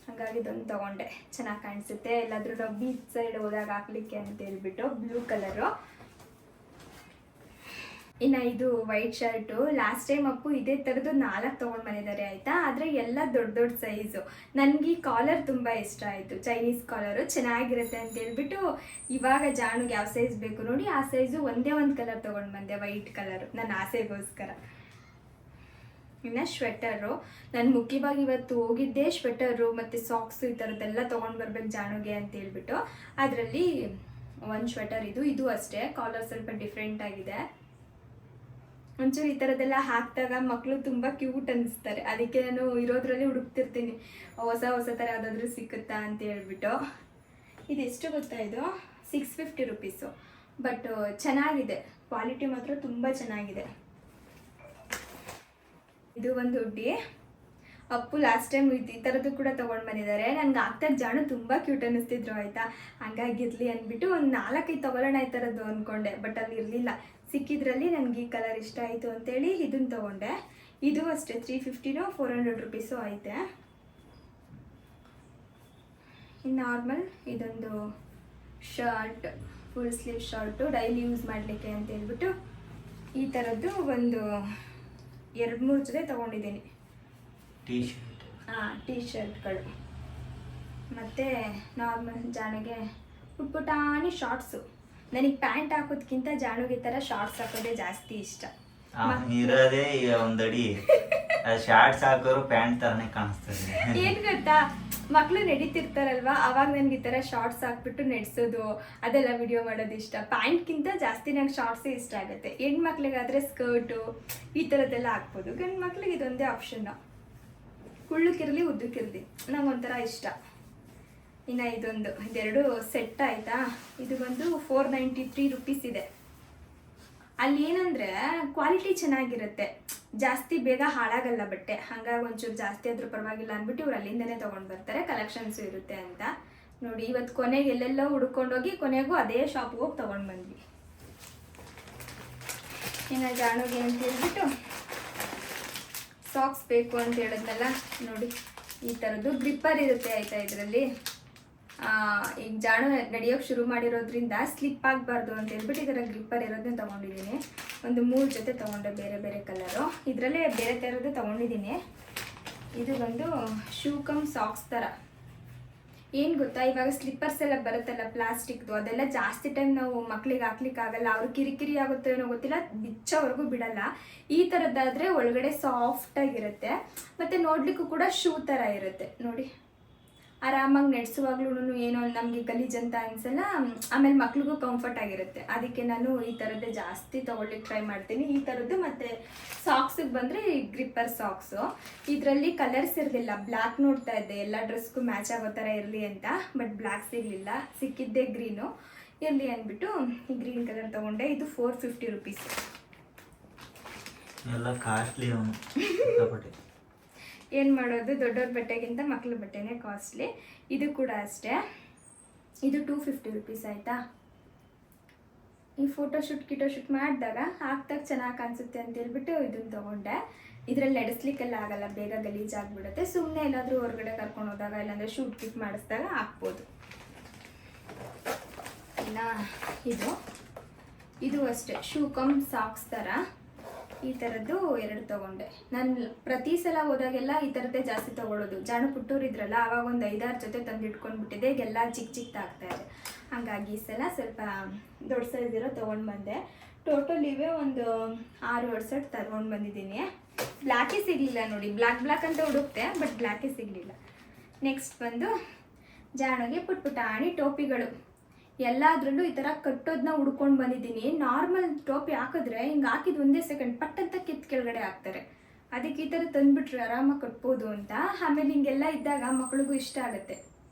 ಹಾಗಾಗಿ ಇದೊಂದು ತೊಗೊಂಡೆ, ಚೆನ್ನಾಗಿ ಕಾಣಿಸುತ್ತೆ ಎಲ್ಲಾದರೂ ನಾವು ಬೀಚ್ ಸೈಡ್ ಹೋದಾಗ ಹಾಕ್ಲಿಕ್ಕೆ ಅಂತ ಹೇಳ್ಬಿಟ್ಟು. Blue colour. ಇನ್ನು ಇದು white shirt, last time Appu ಇದೇ ಥರದ್ದು 4 ತೊಗೊಂಡು ಬಂದಿದ್ದಾರೆ ಆಯಿತಾ, ಆದರೆ ಎಲ್ಲ ದೊಡ್ಡ ದೊಡ್ಡ ಸೈಜು. ನನಗೆ ಈ ಕಾಲರ್ ತುಂಬ ಇಷ್ಟ ಆಯಿತು, ಚೈನೀಸ್ ಕಾಲರು ಚೆನ್ನಾಗಿರುತ್ತೆ ಅಂತ ಹೇಳ್ಬಿಟ್ಟು ಇವಾಗ ಜಾಣುಗೆ ಯಾವ ಸೈಜ್ ಬೇಕು ನೋಡಿ ಆ ಸೈಜು ಒಂದೇ ಒಂದು ಕಲರ್ ತೊಗೊಂಡು ಬಂದೆ, ವೈಟ್ ಕಲರು, ನನ್ನ ಆಸೆಗೋಸ್ಕರ. ಇನ್ನು ಸ್ವೆಟರು, ನಾನು ಮುಖ್ಯವಾಗಿ ಇವತ್ತು ಹೋಗಿದ್ದೆ ಸ್ವೆಟರು ಮತ್ತು ಸಾಕ್ಸು ಈ ಥರದ್ದೆಲ್ಲ ತೊಗೊಂಡು ಬರ್ಬೇಕು ಜಾಣುಗೆ ಅಂತ ಹೇಳ್ಬಿಟ್ಟು. ಅದರಲ್ಲಿ ಒಂದು ಸ್ವೆಟರ್ ಇದು ಅಷ್ಟೇ, ಕಾಲರ್ ಸ್ವಲ್ಪ ಡಿಫ್ರೆಂಟ್ ಆಗಿದೆ. ಒಂಚೂರು ಈ ಥರದ್ದೆಲ್ಲ ಹಾಕಿದಾಗ ಮಕ್ಕಳು ತುಂಬ ಕ್ಯೂಟ್ ಅನ್ನಿಸ್ತಾರೆ, ಅದಕ್ಕೆ ನಾನು ಇರೋದ್ರಲ್ಲಿ ಹುಡುಕ್ತಿರ್ತೀನಿ ಹೊಸ ಹೊಸ ಥರ ಯಾವುದಾದ್ರೂ ಸಿಕ್ಕುತ್ತಾ ಅಂತ ಹೇಳ್ಬಿಟ್ಟು. ಇದೆಷ್ಟು ಗೊತ್ತಾ, ಇದು 650 ರುಪೀಸು, ಬಟ್ ಚೆನ್ನಾಗಿದೆ, ಕ್ವಾಲಿಟಿ ಮಾತ್ರ ತುಂಬ ಚೆನ್ನಾಗಿದೆ. ಇದು ಒಂದು ಹುಡ್ಡಿ, ಅಪ್ಪು ಲಾಸ್ಟ್ ಟೈಮ್ ಈ ಥರದ್ದು ಕೂಡ ತೊಗೊಂಡು ಬಂದಿದ್ದಾರೆ. ನನಗೆ ಆಗ್ತಾಗ ಜಾಣು ತುಂಬ ಕ್ಯೂಟ್ ಅನ್ನಿಸ್ತಿದ್ರು ಆಯಿತಾ, ಹಂಗಾಗಿರಲಿ ಅಂದ್ಬಿಟ್ಟು ಒಂದು 4-5 ತೊಗೊಳ್ಳೋಣ ಈ ಥರದ್ದು ಅಂದ್ಕೊಂಡೆ, ಬಟ್ ಅಲ್ಲಿ ಇರಲಿಲ್ಲ. ಸಿಕ್ಕಿದ್ರಲ್ಲಿ ನನಗೆ ಈ ಕಲರ್ ಇಷ್ಟ ಆಯಿತು ಅಂತೇಳಿ ಇದನ್ನು ತೊಗೊಂಡೆ. ಇದು ಅಷ್ಟೇ 350 400 ರುಪೀಸು ಐತೆ. ಇನ್ನು ನಾರ್ಮಲ್ ಇದೊಂದು shirt, full sleeve shirt, daily use ಮಾಡಲಿಕ್ಕೆ ಅಂತ ಹೇಳ್ಬಿಟ್ಟು ಈ ಥರದ್ದು ಒಂದು 2-3 ಜೊತೆ ತೊಗೊಂಡಿದ್ದೀನಿ. ಟೀ ಶರ್ಟ್ಗಳು ಮತ್ತು ನಾರ್ಮಲ್ ಜಾಣಿಗೆ ಪುಟ್ಪುಟಾಣಿ ಶಾರ್ಟ್ಸು. ನನಗೆ ಪ್ಯಾಂಟ್ ಹಾಕೋದ್ಕಿಂತ ಜಾಣುಗೆ ಈ ಥರ ಶಾರ್ಟ್ಸ್ ಹಾಕೋದೇ ಜಾಸ್ತಿ ಇಷ್ಟ. ಇರೋದೇ ಒಂದಡಿ ಶಾರ್ಟ್ಸ್ ಹಾಕೋರು ಪ್ಯಾಂಟ್ ತರನೇ ಕಾಣಿಸ್ತದೆ. ಏನು ಗೊತ್ತಾ, ಮಕ್ಕಳು ನಡೀತಿರ್ತಾರಲ್ವಾ, ಅವಾಗ ನನಗೆ ಈ ಥರ ಶಾರ್ಟ್ಸ್ ಹಾಕ್ಬಿಟ್ಟು ನಡೆಸೋದು ಅದೆಲ್ಲ ವಿಡಿಯೋ ಮಾಡೋದು ಇಷ್ಟ. ಪ್ಯಾಂಟ್ಗಿಂತ ಜಾಸ್ತಿ ನಂಗೆ ಶಾರ್ಟ್ಸೇ ಇಷ್ಟ ಆಗುತ್ತೆ. ಹೆಣ್ಮಕ್ಳಿಗಾದರೆ ಸ್ಕರ್ಟು ಈ ಥರದ್ದೆಲ್ಲ ಹಾಕ್ಬೋದು, ಗಂಡು ಮಕ್ಳಿಗೆ ಇದೊಂದೇ ಆಪ್ಷನ್ನು, ಕುಳ್ಳಕ್ಕಿರಲಿ ಉದ್ದಕ್ಕಿರಲಿ ನಂಗೊಂಥರ ಇಷ್ಟ. ಇನ್ನು ಇದೆರಡು ಸೆಟ್ ಆಯಿತಾ, ಇದು ಬಂದು 493 ರುಪೀಸ್ ಇದೆ. ಅಲ್ಲಿ ಏನಂದರೆ ಕ್ವಾಲಿಟಿ ಚೆನ್ನಾಗಿರುತ್ತೆ, ಜಾಸ್ತಿ ಬೇಗ ಹಾಳಾಗಲ್ಲ ಬಟ್ಟೆ, ಹಾಗಾಗಿ ಒಂಚೂರು ಜಾಸ್ತಿ ಆದರೂ ಪರವಾಗಿಲ್ಲ ಅಂದ್ಬಿಟ್ಟು ಇವ್ರು ಅಲ್ಲಿಂದನೇ ತೊಗೊಂಡು ಬರ್ತಾರೆ, ಕಲೆಕ್ಷನ್ಸು ಇರುತ್ತೆ ಅಂತ. ನೋಡಿ ಇವತ್ತು ಕೊನೆಗೆ ಎಲ್ಲೆಲ್ಲೋ ಹುಡ್ಕೊಂಡೋಗಿ ಕೊನೆಗೂ ಅದೇ ಶಾಪ್ಗೆ ಹೋಗಿ ತೊಗೊಂಡು ಬಂದ್ವಿ. ಇನ್ನು ಜಾಣುಗೆ ಅಂತ ಹೇಳ್ಬಿಟ್ಟು ಸಾಕ್ಸ್ ಬೇಕು ಅಂತ ಹೇಳಿದ್ನಲ್ಲ ನೋಡಿ, ಈ ಥರದ್ದು ಗ್ರಿಪ್ಪರ್ ಇರುತ್ತೆ ಆಯಿತಾ ಇದರಲ್ಲಿ, ಈಗ ಜಾಣ ನಡೆಯೋಕೆ ಶುರು ಮಾಡಿರೋದ್ರಿಂದ ಸ್ಲಿಪ್ ಆಗಬಾರ್ದು ಅಂತ ಹೇಳ್ಬಿಟ್ಟು ಇದರ ಗ್ರಿಪ್ಪರ್ ಇರೋದನ್ನ ತೊಗೊಂಡಿದ್ದೀನಿ. ಒಂದು 3 ಜೊತೆ ತೊಗೊಂಡೆ, ಬೇರೆ ಬೇರೆ ಕಲರು. ಇದರಲ್ಲೇ ಬೇರೆ ಥರದ್ದು ತೊಗೊಂಡಿದ್ದೀನಿ. ಇದು ಒಂದು ಶೂ ಕಮ್ ಸಾಕ್ಸ್ ಥರ. ಏನು ಗೊತ್ತಾ, ಇವಾಗ ಸ್ಲಿಪ್ಪರ್ಸ್ ಎಲ್ಲ ಬರುತ್ತಲ್ಲ ಪ್ಲಾಸ್ಟಿಕ್ದು, ಅದೆಲ್ಲ ಜಾಸ್ತಿ ಟೈಮ್ ನಾವು ಮಕ್ಳಿಗೆ ಹಾಕ್ಲಿಕ್ಕಾಗಲ್ಲ. ಅವ್ರು ಕಿರಿಕಿರಿ ಆಗುತ್ತೋ ಏನೋ ಗೊತ್ತಿಲ್ಲ, ಬಿಚ್ಚೋವರೆಗೂ ಬಿಡಲ್ಲ. ಈ ಥರದ್ದಾದರೆ ಒಳಗಡೆ ಸಾಫ್ಟಾಗಿರುತ್ತೆ, ಮತ್ತು ನೋಡಲಿಕ್ಕೂ ಕೂಡ ಶೂ ಥರ ಇರುತ್ತೆ ನೋಡಿ. ಆರಾಮಾಗಿ ನಡೆಸುವಾಗ್ಲೂ ಏನೋ ನಮಗೆ ಗಲೀಜಂತ ಅನಿಸಲ್ಲ. ಆಮೇಲೆ ಮಕ್ಳಿಗೂ ಕಂಫರ್ಟ್ ಆಗಿರುತ್ತೆ. ಅದಕ್ಕೆ ನಾನು ಈ ಥರದ್ದೇ ಜಾಸ್ತಿ ತೊಗೊಳ್ಳಿಕ್ಕೆ ಟ್ರೈ ಮಾಡ್ತೀನಿ. ಈ ಥರದ್ದು ಮತ್ತು ಸಾಕ್ಸಿಗೆ ಬಂದರೆ ಈ ಗ್ರಿಪ್ಪರ್ ಸಾಕ್ಸು. ಇದರಲ್ಲಿ ಕಲರ್ಸ್ ಇರಲಿಲ್ಲ, ಬ್ಲ್ಯಾಕ್ ನೋಡ್ತಾ ಇದ್ದೆ ಎಲ್ಲ ಡ್ರೆಸ್ಗೂ ಮ್ಯಾಚ್ ಆಗೋ ಥರ ಇರಲಿ ಅಂತ. ಬಟ್ ಬ್ಲ್ಯಾಕ್ ಸಿಗಲಿಲ್ಲ, ಸಿಕ್ಕಿದ್ದೇ ಗ್ರೀನು. ಇರಲಿ ಅಂದ್ಬಿಟ್ಟು ಈ ಗ್ರೀನ್ ಕಲರ್ ತೊಗೊಂಡೆ. ಇದು 450 ರುಪೀಸ್. ಎಲ್ಲ ಕಾಸ್ಟ್ಲಿ ಅವನು. ಏನು ಮಾಡೋದು, ದೊಡ್ಡವ್ರ ಬಟ್ಟೆಗಿಂತ ಮಕ್ಳ ಬಟ್ಟೆನೇ ಕಾಸ್ಟ್ಲಿ. ಇದು ಕೂಡ ಅಷ್ಟೇ. ಇದು 250 ರುಪೀಸ್ ಆಯಿತಾ. ಈ ಫೋಟೋಶೂಟ್ ಮಾಡಿದಾಗ ಹಾಕ್ದಾಗ ಚೆನ್ನಾಗಿ ಕಾಣಿಸುತ್ತೆ ಅಂತ ಹೇಳ್ಬಿಟ್ಟು ಇದನ್ನು ತೊಗೊಂಡೆ. ಇದರಲ್ಲಿ ನಡೆಸ್ಲಿಕ್ಕೆಲ್ಲ ಆಗಲ್ಲ, ಬೇಗ ಗಲೀಜಾಗ್ಬಿಡುತ್ತೆ. ಸುಮ್ಮನೆ ಎಲ್ಲಾದರೂ ಹೊರಗಡೆ ಕರ್ಕೊಂಡು ಹೋದಾಗ, ಇಲ್ಲಾಂದರೆ ಶೂಟ್ ಕಿಟ್ ಮಾಡಿಸಿದಾಗ ಹಾಕ್ಬೋದು. ಇನ್ನು ಇದು ಅಷ್ಟೇ, ಶೂ ಕಮ್ ಸಾಕ್ಸ್ ಥರ. ಈ ಥರದ್ದು 2 ತೊಗೊಂಡೆ. ನಾನು ಪ್ರತಿ ಸಲ ಹೋದಾಗೆಲ್ಲ ಈ ಥರದ್ದೇ ಜಾಸ್ತಿ ತೊಗೊಳ್ಳೋದು. ಜಾಣ ಪುಟ್ಟೂರು ಇದ್ರಲ್ಲ, ಆವಾಗ ಒಂದು 5-6 ಜೊತೆ ತಂದು ಇಟ್ಕೊಂಡ್ಬಿಟ್ಟಿದ್ದೆ. ಈಗೆಲ್ಲ ಚಿಕ್ಕದಾಗ್ತಾಯಿದೆ. ಹಾಗಾಗಿ ಈ ಸಲ ಸ್ವಲ್ಪ ದೊಡ್ಡ ಸೈಜ್ ಇರೋ ತೊಗೊಂಡು ಬಂದೆ. ಟೋಟಲ್ ಇವೇ ಒಂದು 6-7 ಸೆಟ್ ತಗೊಂಡು ಬಂದಿದ್ದೀನಿ. ಬ್ಲ್ಯಾಕೇ ಸಿಗಲಿಲ್ಲ ನೋಡಿ. ಬ್ಲ್ಯಾಕ್ ಅಂತ ಹುಡುಕ್ತೆ, ಬಟ್ ಬ್ಲ್ಯಾಕೇ ಸಿಗಲಿಲ್ಲ. ನೆಕ್ಸ್ಟ್ ಬಂದು ಜಾಣಿಗೆ ಪುಟ್ಪುಟಾಣಿ ಟೋಪಿಗಳು. ಎಲ್ಲಾದ್ರಲ್ಲೂ ಈ ಥರ ಕಟ್ಟೋದನ್ನ ಹುಡ್ಕೊಂಡು ಬಂದಿದ್ದೀನಿ. ನಾರ್ಮಲ್ ಟೋಪಿ ಹಾಕಿದ್ರೆ ಹಿಂಗೆ ಹಾಕಿದ್ದು 1 ಸೆಕೆಂಡ್ ಪಟ್ಟಂತ ಕಿತ್ತು ಕೆಳಗಡೆ ಹಾಕ್ತಾರೆ. ಅದಕ್ಕೆ ಈ ಥರ ತಂದುಬಿಟ್ರೆ ಆರಾಮಾಗಿ ಕಟ್ಬೋದು ಅಂತ. ಆಮೇಲೆ ಹಿಂಗೆಲ್ಲ ಇದ್ದಾಗ ಮಕ್ಳಿಗೂ ಇಷ್ಟ ಆಗುತ್ತೆ.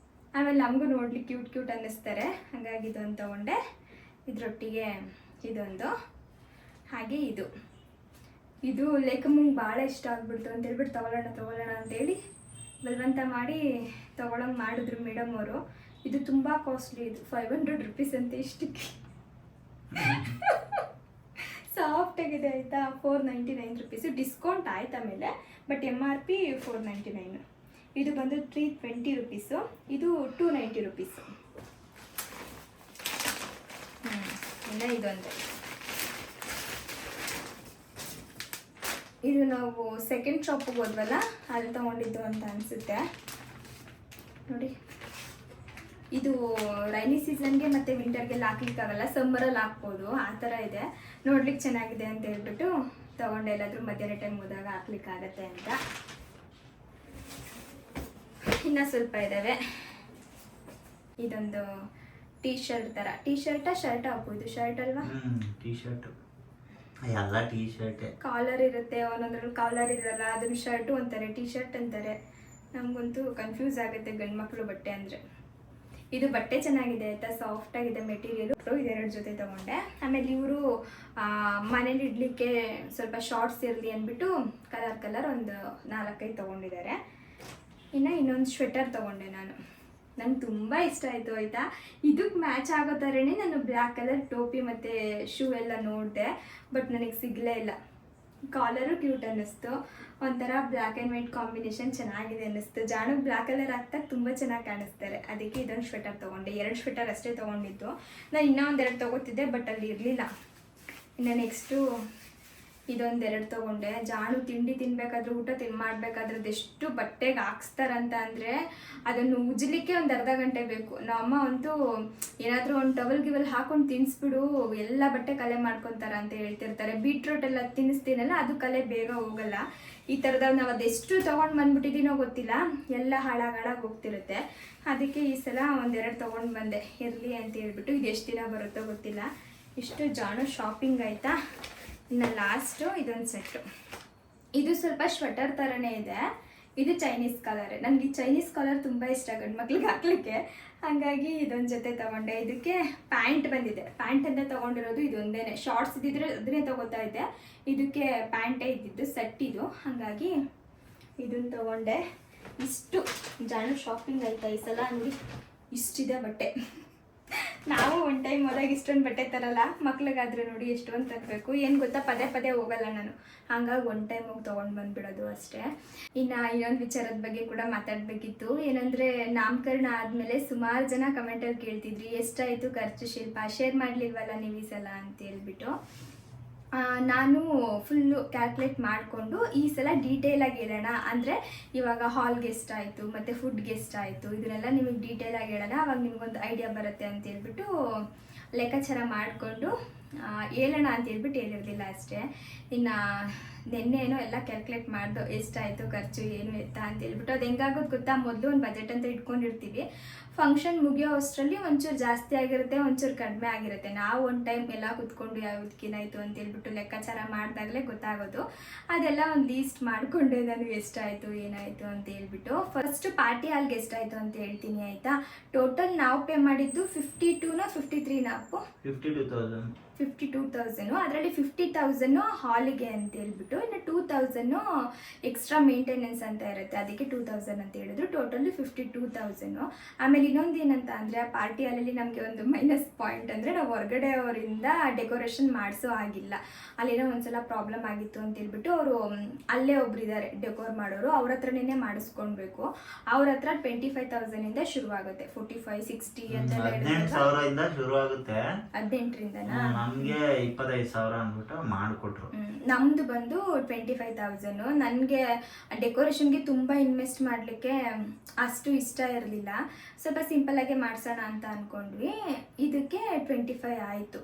ಆಮೇಲೆ ನಮಗೂ ನೋಡ್ಲಿಕ್ಕೆ ಕ್ಯೂಟ್ ಅನ್ನಿಸ್ತಾರೆ. ಹಾಗಾಗಿ ಇದೊಂದು ತೊಗೊಂಡೆ. ಇದರೊಟ್ಟಿಗೆ ಇದೊಂದು, ಹಾಗೆ ಇದು ಲೇಖಮ್ಮಂಗೆ ಭಾಳ ಇಷ್ಟ ಆಗ್ಬಿಡ್ತು ಅಂತ ಹೇಳ್ಬಿಟ್ಟು ತೊಗೊಳ್ಳೋಣ ಅಂತೇಳಿ ಬಲವಂತ ಮಾಡಿ ತೊಗೊಳಂಗೆ ಮಾಡಿದ್ರು ಮೇಡಮ್ ಅವರು. ಇದು ತುಂಬ ಕಾಸ್ಟ್ಲಿ. ಇದು 500 ರುಪೀಸ್ ಅಂತ ಇಷ್ಟಕ್ಕೆ. ಸಾಫ್ಟಾಗಿದೆ ಆಯಿತಾ. 499 ರುಪೀಸು. ಡಿಸ್ಕೌಂಟ್ ಆಯ್ತು ಆಮೇಲೆ, ಬಟ್ MRP 499. ಇದು ಬಂದು 320 ರುಪೀಸು. ಇದು 290 ರುಪೀಸು. ಇನ್ನು ಇದೊಂದು. ಇದು ನಾವು ಸೆಕೆಂಡ್ ಶಾಪಿಗೆ ಹೋದ್ವಲ್ಲ, ಅಲ್ಲಿ ತೊಗೊಂಡಿದ್ದು ಅಂತ ಅನಿಸುತ್ತೆ ನೋಡಿ. ಇದು ರೈನಿ ಸೀಸನ್ಗೆ ಮತ್ತು ವಿಂಟರ್ಗೆಲ್ಲ ಹಾಕ್ಲಿಕ್ಕಾಗಲ್ಲ, ಸಮ್ಮರಲ್ಲಿ ಹಾಕ್ಬೋದು. ಆ ಥರ ಇದೆ. ನೋಡ್ಲಿಕ್ಕೆ ಚೆನ್ನಾಗಿದೆ ಅಂತ ಹೇಳ್ಬಿಟ್ಟು ತೊಗೊಂಡೆ. ಎಲ್ಲಾದರೂ ಮಧ್ಯಾಹ್ನ ಟೈಮ್ ಹೋದಾಗ ಹಾಕ್ಲಿಕ್ಕಾಗತ್ತೆ ಅಂತ. ಇನ್ನೂ ಸ್ವಲ್ಪ ಇದ್ದಾವೆ. ಇದೊಂದು ಟೀ ಶರ್ಟ್ ಥರ. ಶರ್ಟ್ ಹಾಕ್ಬೋದು. ಶರ್ಟ್ ಅಲ್ವಾ? ಟೀ ಶರ್ಟ್ ಎಲ್ಲ ಟೀ ಶರ್ಟ್. ಕಾಲರ್ ಇರುತ್ತೆ, ಒಂದೊಂದ್ರಲ್ಲಿ ಕಾಲರ್ ಇರಲ್ಲ. ಅದನ್ನು ಶರ್ಟು ಅಂತಾರೆ, ಟೀ ಶರ್ಟ್ ಅಂತಾರೆ. ನಮಗಂತೂ ಕನ್ಫ್ಯೂಸ್ ಆಗುತ್ತೆ ಗಂಡು ಮಕ್ಕಳು ಬಟ್ಟೆ ಅಂದರೆ. ಇದು ಬಟ್ಟೆ ಚೆನ್ನಾಗಿದೆ ಆಯಿತಾ, ಸಾಫ್ಟಾಗಿದೆ ಮೆಟೀರಿಯಲು. ಇದು 2 ಜೊತೆ ತೊಗೊಂಡೆ. ಆಮೇಲೆ ಇವರು ಮನೇಲಿ ಇಡಲಿಕ್ಕೆ ಸ್ವಲ್ಪ ಶಾರ್ಟ್ಸ್ ಇರಲಿ ಅಂದ್ಬಿಟ್ಟು ಕಲರ್ ಒಂದು 4-5 ತೊಗೊಂಡಿದ್ದಾರೆ. ಇನ್ನೊಂದು ಸ್ವೆಟರ್ ತೊಗೊಂಡೆ ನಾನು. ನಂಗೆ ತುಂಬ ಇಷ್ಟ ಆಯಿತು ಆಯಿತಾ. ಇದಕ್ಕೆ ಮ್ಯಾಚ್ ಆಗೋ ಥರನೇ ನಾನು ಬ್ಲ್ಯಾಕ್ ಕಲರ್ ಟೋಪಿ ಮತ್ತು ಶೂ ಎಲ್ಲ ನೋಡಿದೆ, ಬಟ್ ನನಗೆ ಸಿಗಲೇ ಇಲ್ಲ. ಕಾಲರು ಕ್ಯೂಟ್ ಅನ್ನಿಸ್ತು. ಒಂಥರ ಬ್ಲ್ಯಾಕ್ ಆ್ಯಂಡ್ ವೈಟ್ ಕಾಂಬಿನೇಷನ್ ಚೆನ್ನಾಗಿದೆ ಅನ್ನಿಸ್ತು. ಜಾಣಕ್ಕೆ ಬ್ಲ್ಯಾಕ್ ಕಲರ್ ಹಾಕ್ದಾಗ ತುಂಬ ಚೆನ್ನಾಗಿ ಕಾಣಿಸ್ತಾರೆ. ಅದಕ್ಕೆ ಇದೊಂದು ಸ್ವೆಟರ್ ತೊಗೊಂಡೆ. 2 ಸ್ವೆಟರ್ ಅಷ್ಟೇ ತೊಗೊಂಡಿದ್ದು. ನಾನು ಇನ್ನೂ 2 ತೊಗೋತಿದ್ದೆ, ಬಟ್ ಅಲ್ಲಿ ಇರಲಿಲ್ಲ. ಇನ್ನು ನೆಕ್ಸ್ಟು ಇದೊಂದು 2 ತೊಗೊಂಡೆ. ಜಾಣು ತಿಂಡಿ ತಿನ್ನಬೇಕಾದ್ರೂ, ಊಟ ಮಾಡಬೇಕಾದ್ರೆ ಅದೆಷ್ಟು ಬಟ್ಟೆಗೆ ಹಾಕ್ಸ್ತಾರಂತ ಅಂದರೆ ಅದನ್ನು ಉಜ್ಜಲಿಕ್ಕೆ ಒಂದು ಅರ್ಧ ಗಂಟೆ ಬೇಕು. ನಮ್ಮಮ್ಮ ಅಂತೂ ಏನಾದರೂ ಒಂದು ಟವಲ್ ಹಾಕೊಂಡು ತಿನ್ನಿಸ್ಬಿಡು, ಎಲ್ಲ ಬಟ್ಟೆ ಕಲೆ ಮಾಡ್ಕೊತಾರೆ ಅಂತ ಹೇಳ್ತಿರ್ತಾರೆ. ಬೀಟ್ರೂಟ್ ಎಲ್ಲ ತಿನ್ನಿಸ್ತೀನಲ್ಲ, ಅದು ಕಲೆ ಬೇಗ ಹೋಗಲ್ಲ. ಈ ಥರದಾಗ ನಾವು ಅದೆಷ್ಟು ತೊಗೊಂಡು ಬಂದ್ಬಿಟ್ಟಿದ್ದೀನೋ ಗೊತ್ತಿಲ್ಲ, ಎಲ್ಲ ಹಾಳಾಗಿ ಹೋಗ್ತಿರುತ್ತೆ. ಅದಕ್ಕೆ ಈ ಸಲ 1-2 ತೊಗೊಂಡು ಬಂದೆ, ಇರಲಿ ಅಂತ ಹೇಳ್ಬಿಟ್ಟು. ಇದು ಎಷ್ಟು ದಿನ ಬರುತ್ತೋ ಗೊತ್ತಿಲ್ಲ. ಇಷ್ಟು ಜಾಣು ಶಾಪಿಂಗ್ ಆಯಿತಾ. ಇನ್ನು ಲಾಸ್ಟು ಇದೊಂದು ಸೆಟ್ಟು. ಇದು ಸ್ವಲ್ಪ ಸ್ವೆಟರ್ ಥರನೇ ಇದೆ. ಇದು ಚೈನೀಸ್ ಕಾಲರ್. ನನಗೆ ಈ ಚೈನೀಸ್ ಕಾಲರ್ ತುಂಬ ಇಷ್ಟ ಗಂಡು ಮಕ್ಳಿಗೆ ಹಾಕ್ಲಿಕ್ಕೆ. ಹಾಗಾಗಿ ಇದೊಂದು ಜೊತೆ ತೊಗೊಂಡೆ. ಇದಕ್ಕೆ ಪ್ಯಾಂಟ್ ಬಂದಿದೆ. ಪ್ಯಾಂಟ್ ಅಂತ ತೊಗೊಂಡಿರೋದು ಇದೊಂದೇ. ಶಾರ್ಟ್ಸ್ ಇದ್ದಿದ್ರೆ ಅದನ್ನೇ ತೊಗೋತಾ ಇದ್ದೆ. ಇದಕ್ಕೆ ಪ್ಯಾಂಟೇ ಇದ್ದಿದ್ದು ಸೆಟ್ ಇದು. ಹಾಗಾಗಿ ಇದನ್ನು ತೊಗೊಂಡೆ. ಇಷ್ಟು ಜಾಣ ಶಾಪಿಂಗ್ ಆಯ್ತಾ ಈ ಸಲ. ನೋಡಿ ಇಷ್ಟಿದೆ ಬಟ್ಟೆ. ನಾವು ಒಂದು ಟೈಮ್ ಹೋದಾಗ ಇಷ್ಟೊಂದು ಬಟ್ಟೆ ತರಲ್ಲ, ಮಕ್ಳಿಗಾದ್ರೆ ನೋಡಿ ಎಷ್ಟೊಂದು ತರಬೇಕು. ಏನು ಗೊತ್ತಾ, ಪದೇ ಪದೇ ಹೋಗಲ್ಲ ನಾನು, ಹಂಗಾಗಿ ಒಂದು ಟೈಮ್ ಹೋಗಿ ತೊಗೊಂಡು ಬಂದುಬಿಡೋದು ಅಷ್ಟೇ. ಇನ್ನು ಇನ್ನೊಂದು ವಿಚಾರದ ಬಗ್ಗೆ ಕೂಡ ಮಾತಾಡಬೇಕಿತ್ತು. ಏನಂದರೆ ನಾಮಕರಣ ಆದಮೇಲೆ ಸುಮಾರು ಜನ ಕಮೆಂಟಲ್ಲಿ ಕೇಳ್ತಿದ್ರಿ ಎಷ್ಟಾಯಿತು ಖರ್ಚು ಶಿಲ್ಪ, ಶೇರ್ ಮಾಡಲಿಲ್ವಲ್ಲ ನೀವು ಈ ಸಲ ಅಂತ ಹೇಳ್ಬಿಟ್ಟು. ನಾನು ಫುಲ್ಲು ಕ್ಯಾಲ್ಕುಲೇಟ್ ಮಾಡಿಕೊಂಡು ಈ ಸಲ ಡೀಟೇಲಾಗಿ ಹೇಳೋಣ. ಅಂದರೆ ಇವಾಗ ಹಾಲ್ಗೆ ಎಷ್ಟಾಯಿತು ಮತ್ತು ಫುಡ್ಗೆ ಎಷ್ಟಾಯಿತು ಇದನ್ನೆಲ್ಲ ನಿಮಗೆ ಡೀಟೇಲಾಗಿ ಹೇಳೋಣ, ಅವಾಗ ನಿಮಗೊಂದು ಐಡಿಯಾ ಬರುತ್ತೆ ಅಂತ ಹೇಳ್ಬಿಟ್ಟು ಲೆಕ್ಕಾಚಾರ ಮಾಡಿಕೊಂಡು ಹೇಳೋಣ ಅಂತ ಹೇಳ್ಬಿಟ್ಟು ಹೇಳಿರಲಿಲ್ಲ ಅಷ್ಟೇ. ಇನ್ನು ನಿನ್ನೆನೋ ಎಲ್ಲ ಕ್ಯಾಲ್ಕುಲೇಟ್ ಮಾಡ್ದು ಎಷ್ಟಾಯಿತು ಖರ್ಚು ಏನು ಎತ್ತ ಅಂತ ಹೇಳ್ಬಿಟ್ಟು. ಅದು ಹೆಂಗಾಗೋದು ಗೊತ್ತಾ, ಮೊದಲು ಒಂದು ಬಜೆಟ್ ಅಂತ ಇಟ್ಕೊಂಡಿರ್ತೀವಿ, ಫಂಕ್ಷನ್ ಮುಗಿಯೋ ಅಷ್ಟರಲ್ಲಿ ಒಂಚೂರು ಜಾಸ್ತಿ ಆಗಿರುತ್ತೆ, ಒಂಚೂರು ಕಡಿಮೆ ಆಗಿರುತ್ತೆ. ನಾವು ಒಂದು ಟೈಮ್ ಎಲ್ಲ ಕೂತ್ಕೊಂಡು ಯಾವುದಕ್ಕೇನಾಯಿತು ಅಂತ ಹೇಳ್ಬಿಟ್ಟು ಲೆಕ್ಕಾಚಾರ ಮಾಡಿದಾಗಲೇ ಗೊತ್ತಾಗೋದು. ಅದೆಲ್ಲ ಒಂದು ಲೀಸ್ಟ್ ಮಾಡಿಕೊಂಡೆ ನಾನು ಎಷ್ಟಾಯಿತು ಏನಾಯಿತು ಅಂತ ಹೇಳ್ಬಿಟ್ಟು. ಫಸ್ಟ್ ಪಾರ್ಟಿ ಹಾಲ್ಗೆ ಎಷ್ಟಾಯಿತು ಅಂತ ಹೇಳ್ತೀನಿ ಆಯಿತಾ. ಟೋಟಲ್ ನಾವು ಪೇ ಮಾಡಿದ್ದು 52ನೋ 53 ಅಪ್ಪು 52,000. ಅದರಲ್ಲಿ 50,000 ಹಾಲಿಗೆ ಅಂತ ಹೇಳ್ಬಿಟ್ಟು, ಇನ್ನು 2,000 ಎಕ್ಸ್ಟ್ರಾ ಮೇಂಟೆನೆನ್ಸ್ ಅಂತ ಇರುತ್ತೆ, ಅದಕ್ಕೆ 2,000 ಅಂತ ಹೇಳಿದ್ರು. ಟೋಟಲಿ 52,000. ಆಮೇಲೆ ಇನ್ನೊಂದು ಏನಂತ ಅಂದರೆ, ಆ ಪಾರ್ಟಿ ಹಾಲಲ್ಲಿ ನಮಗೆ ಒಂದು ಮೈನಸ್ ಪಾಯಿಂಟ್ ಅಂದರೆ ನಾವು ಹೊರಗಡೆ ಅವರಿಂದ ಡೆಕೋರೇಷನ್ ಮಾಡಿಸೋ ಆಗಿಲ್ಲ. ಅಲ್ಲೇನೋ ಒಂದ್ಸಲ ಪ್ರಾಬ್ಲಮ್ ಆಗಿತ್ತು ಅಂತ ಹೇಳ್ಬಿಟ್ಟು ಅವರು ಅಲ್ಲೇ ಒಬ್ರು ಇದ್ದಾರೆ ಡೆಕೋರ್ ಮಾಡೋರು, ಅವ್ರ ಹತ್ರನೇ ಮಾಡಿಸ್ಕೊಳ್ಬೇಕು. ಅವ್ರ ಹತ್ರ 25,000 ಶುರುವಾಗುತ್ತೆ, 45, 60 ಅಂತೆಲ್ಲ 18,000 ಶುರು ಆಗುತ್ತೆ. 18ರಿಂದನಾ? ನಮ್ಗೆ 25,000 ಅಂದ್ಬಿಟ್ಟು ಮಾಡಿಕೊಟ್ರು. ನಮ್ದು ಬಂದು 25,000. ನನಗೆ ಡೆಕೋರೇಷನ್ಗೆ ತುಂಬ ಇನ್ವೆಸ್ಟ್ ಮಾಡಲಿಕ್ಕೆ ಅಷ್ಟು ಇಷ್ಟ ಇರಲಿಲ್ಲ, ಸ್ವಲ್ಪ ಸಿಂಪಲ್ಲಾಗೆ ಮಾಡಿಸೋಣ ಅಂತ ಅಂದ್ಕೊಂಡ್ವಿ. ಇದಕ್ಕೆ 25 ಆಯಿತು.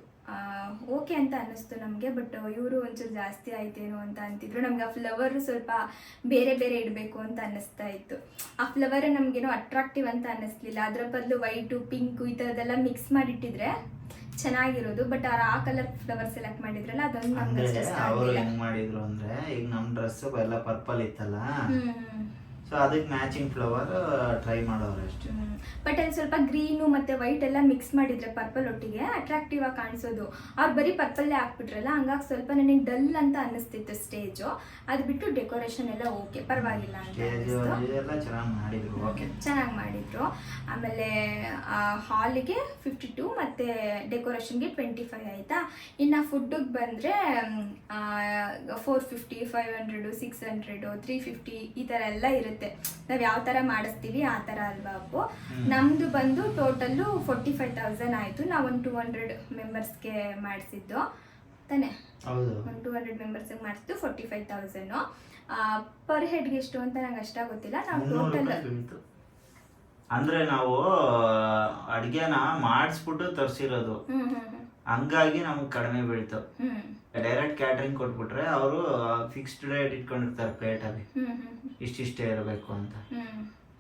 ಓಕೆ ಅಂತ ಅನ್ನಿಸ್ತು ನಮಗೆ. ಬಟ್ ಇವರು ಒಂಚೂರು ಜಾಸ್ತಿ ಆಯ್ತೇನೋ ಅಂತ ಅಂತಿದ್ರು. ನಮ್ಗೆ ಆ ಫ್ಲವರು ಸ್ವಲ್ಪ ಬೇರೆ ಬೇರೆ ಇಡಬೇಕು ಅಂತ ಅನ್ನಿಸ್ತಾ ಇತ್ತು. ಆ ಫ್ಲವರೇ ನಮಗೇನೋ ಅಟ್ರಾಕ್ಟಿವ್ ಅಂತ ಅನ್ನಿಸ್ಲಿಲ್ಲ. ಅದರ ಬದಲು ವೈಟು, ಪಿಂಕು ಈ ಥರದ್ದೆಲ್ಲ ಮಿಕ್ಸ್ ಮಾಡಿಟ್ಟಿದ್ರೆ ಚೆನ್ನಾಗಿರೋದು. ಬಟ್ ಆ ಕಲರ್ ಫ್ಲವರ್ ಸೆಲೆಕ್ಟ್ ಮಾಡಿದ್ರಲ್ಲ, ಅದೊಂದು ನಮ್ಗೆ ಅವರು ಹೆಂಗ್ ಮಾಡಿದ್ರು ಅಂದ್ರೆ, ಈಗ ನಮ್ ಡ್ರೆಸ್ ಎಲ್ಲ ಪರ್ಪಲ್ ಇತ್ತಲ್ಲ, ಸೊ ಅದಕ್ಕೆ ಮ್ಯಾಚಿಂಗ್ ಫ್ಲವರ್ ಟ್ರೈ ಮಾಡೋರು ಅಷ್ಟೇ. ಬಟ್ ಅಲ್ಲಿ ಸ್ವಲ್ಪ ಗ್ರೀನು ಮತ್ತೆ ವೈಟ್ ಎಲ್ಲ ಮಿಕ್ಸ್ ಮಾಡಿದ್ರೆ ಪರ್ಪಲ್ ಒಟ್ಟಿಗೆ ಅಟ್ರಾಕ್ಟಿವ್ ಆಗಿ ಕಾಣಿಸೋದು. ಅವ್ರು ಬರೀ ಪರ್ಪಲ್ಲೇ ಹಾಕ್ಬಿಟ್ರಲ್ಲ, ಹಂಗಾಗಿ ಸ್ವಲ್ಪ ನನಗೆ ಡಲ್ ಅಂತ ಅನ್ನಿಸ್ತಿತ್ತು ಸ್ಟೇಜು. ಅದು ಬಿಟ್ಟು ಡೆಕೋರೇಷನ್ ಎಲ್ಲ ಓಕೆ, ಪರವಾಗಿಲ್ಲ ಅಂತ ಚೆನ್ನಾಗಿ ಮಾಡಿದ್ರು. ಆಮೇಲೆ ಹಾಲಿಗೆ 52 ಮತ್ತೆ ಡೆಕೋರೇಷನ್ಗೆ 25 ಆಯ್ತಾ. ಇನ್ನು ಫುಡ್ಡಿಗೆ ಬಂದರೆ 450, 500, 600, 350 ಈ ಥರ ಎಲ್ಲ ಇರುತ್ತೆ. ನಾವು ಯಾವ ಥರ ಮಾಡಿಸ್ತೀವಿ ಆ ಥರ ಅಲ್ವಾ ಅಪ್ಪು. ನಮ್ಮದು ಬಂದು ಟೋಟಲ್ಲು 45,000 ಆಯಿತು. ನಾವು ಒಂದು 200 ಮೆಂಬರ್ಸ್ಗೆ ಮಾಡಿಸಿದ್ದು ತಾನೇ, ಒಂದು 200 ಮೆಂಬರ್ಸ್ಗೆ ಮಾಡಿಸಿದ್ದು 45,000. ಪರ್ ಹೆಡ್ಗೆ ಎಷ್ಟು ಅಂತ ನಂಗೆ ಅಷ್ಟಾಗಿ ಗೊತ್ತಿಲ್ಲ. ನಾವು ಟೋಟಲ್ ಅಂದ್ರೆ ನಾವು ಅಡ್ಗೆನ ಮಾಡಿಸ್ಬಿಟ್ಟು ತರಿಸಿರೋದು, ಹಂಗಾಗಿ ನಮ್ಗೆ ಕಡಿಮೆ ಬೀಳ್ತು. ಡೈರೆಕ್ಟ್ ಕ್ಯಾಟ್ರಿಂಗ್ ಕೊಟ್ಬಿಟ್ರೆ ಅವರು ಫಿಕ್ಸ್ಡ್ ರೇಟ್ ಇಟ್ಕೊಂಡಿರ್ತಾರೆ ಪ್ಲೇಟಲ್ಲಿ, ಇಷ್ಟಿಷ್ಟೇ ಇರಬೇಕು ಅಂತ.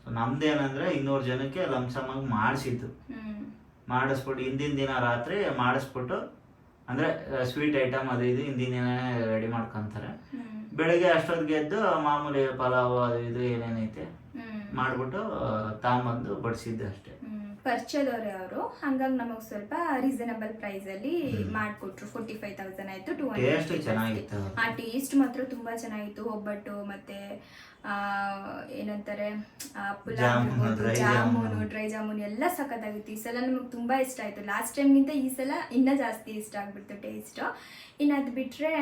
ಸೊ ನಮ್ದೇನಂದ್ರೆ 200 ಜನಕ್ಕೆ ಲಂಸಮ್ ಆಗಿ ಮಾಡಿಸಿದ್ದು, ಮಾಡಿಸ್ಬಿಟ್ಟು ಹಿಂದಿನ ದಿನ ರಾತ್ರಿ ಮಾಡಿಸ್ಬಿಟ್ಟು, ಅಂದ್ರೆ ಸ್ವೀಟ್ ಐಟಮ್ ಅದು ಇದು ಹಿಂದಿನ ದಿನ ರೆಡಿ ಮಾಡ್ಕೊಂತಾರೆ. ಬೆಳಗ್ಗೆ ಅಷ್ಟೊತ್ತಿಗೆ ಎದ್ದು ಮಾಮೂಲಿ ಪಲಾವ್ ಅದು ಇದು ಏನೇನೈತೆ ಮಾಡ್ಬಿಟ್ಟು ತಾಂಬಂದು ಬಡಿಸಿದ್ದು ಅಷ್ಟೇ. ಪರಿಚಯದವ್ರೆ ಅವರು, ಹಂಗಾಗಿ ನಮಗೆ ಸ್ವಲ್ಪ ರೀಸನಬಲ್ ಪ್ರೈಸ್ ಅಲ್ಲಿ ಮಾಡಿಕೊಟ್ರು. 45,000 ಆಯ್ತು. 200 ಚೆನ್ನಾಗಿತ್ತು. ಆ ಟೇಸ್ಟ್ ಮಾತ್ರ ತುಂಬಾ ಚೆನ್ನಾಗಿತ್ತು. ಒಬ್ಬಟ್ಟು ಮತ್ತೆ ಏನಂತಾರೆ ಪುಲಾವ್, ಜಾಮೂನು, ಡ್ರೈ ಜಾಮೂನು ಎಲ್ಲ ಸಖತ್ತಾಗಿತ್ತು. ಈ ಸಲ ನಮಗೆ ತುಂಬಾ ಇಷ್ಟ ಆಯ್ತು. ಲಾಸ್ಟ್ ಟೈಮ್ಗಿಂತ ಈ ಸಲ ಇನ್ನೂ ಜಾಸ್ತಿ ಇಷ್ಟ ಆಗ್ಬಿಡ್ತು ಟೇಸ್ಟ್. ಇನ್ನು ಅದು ಬಿಟ್ರೆ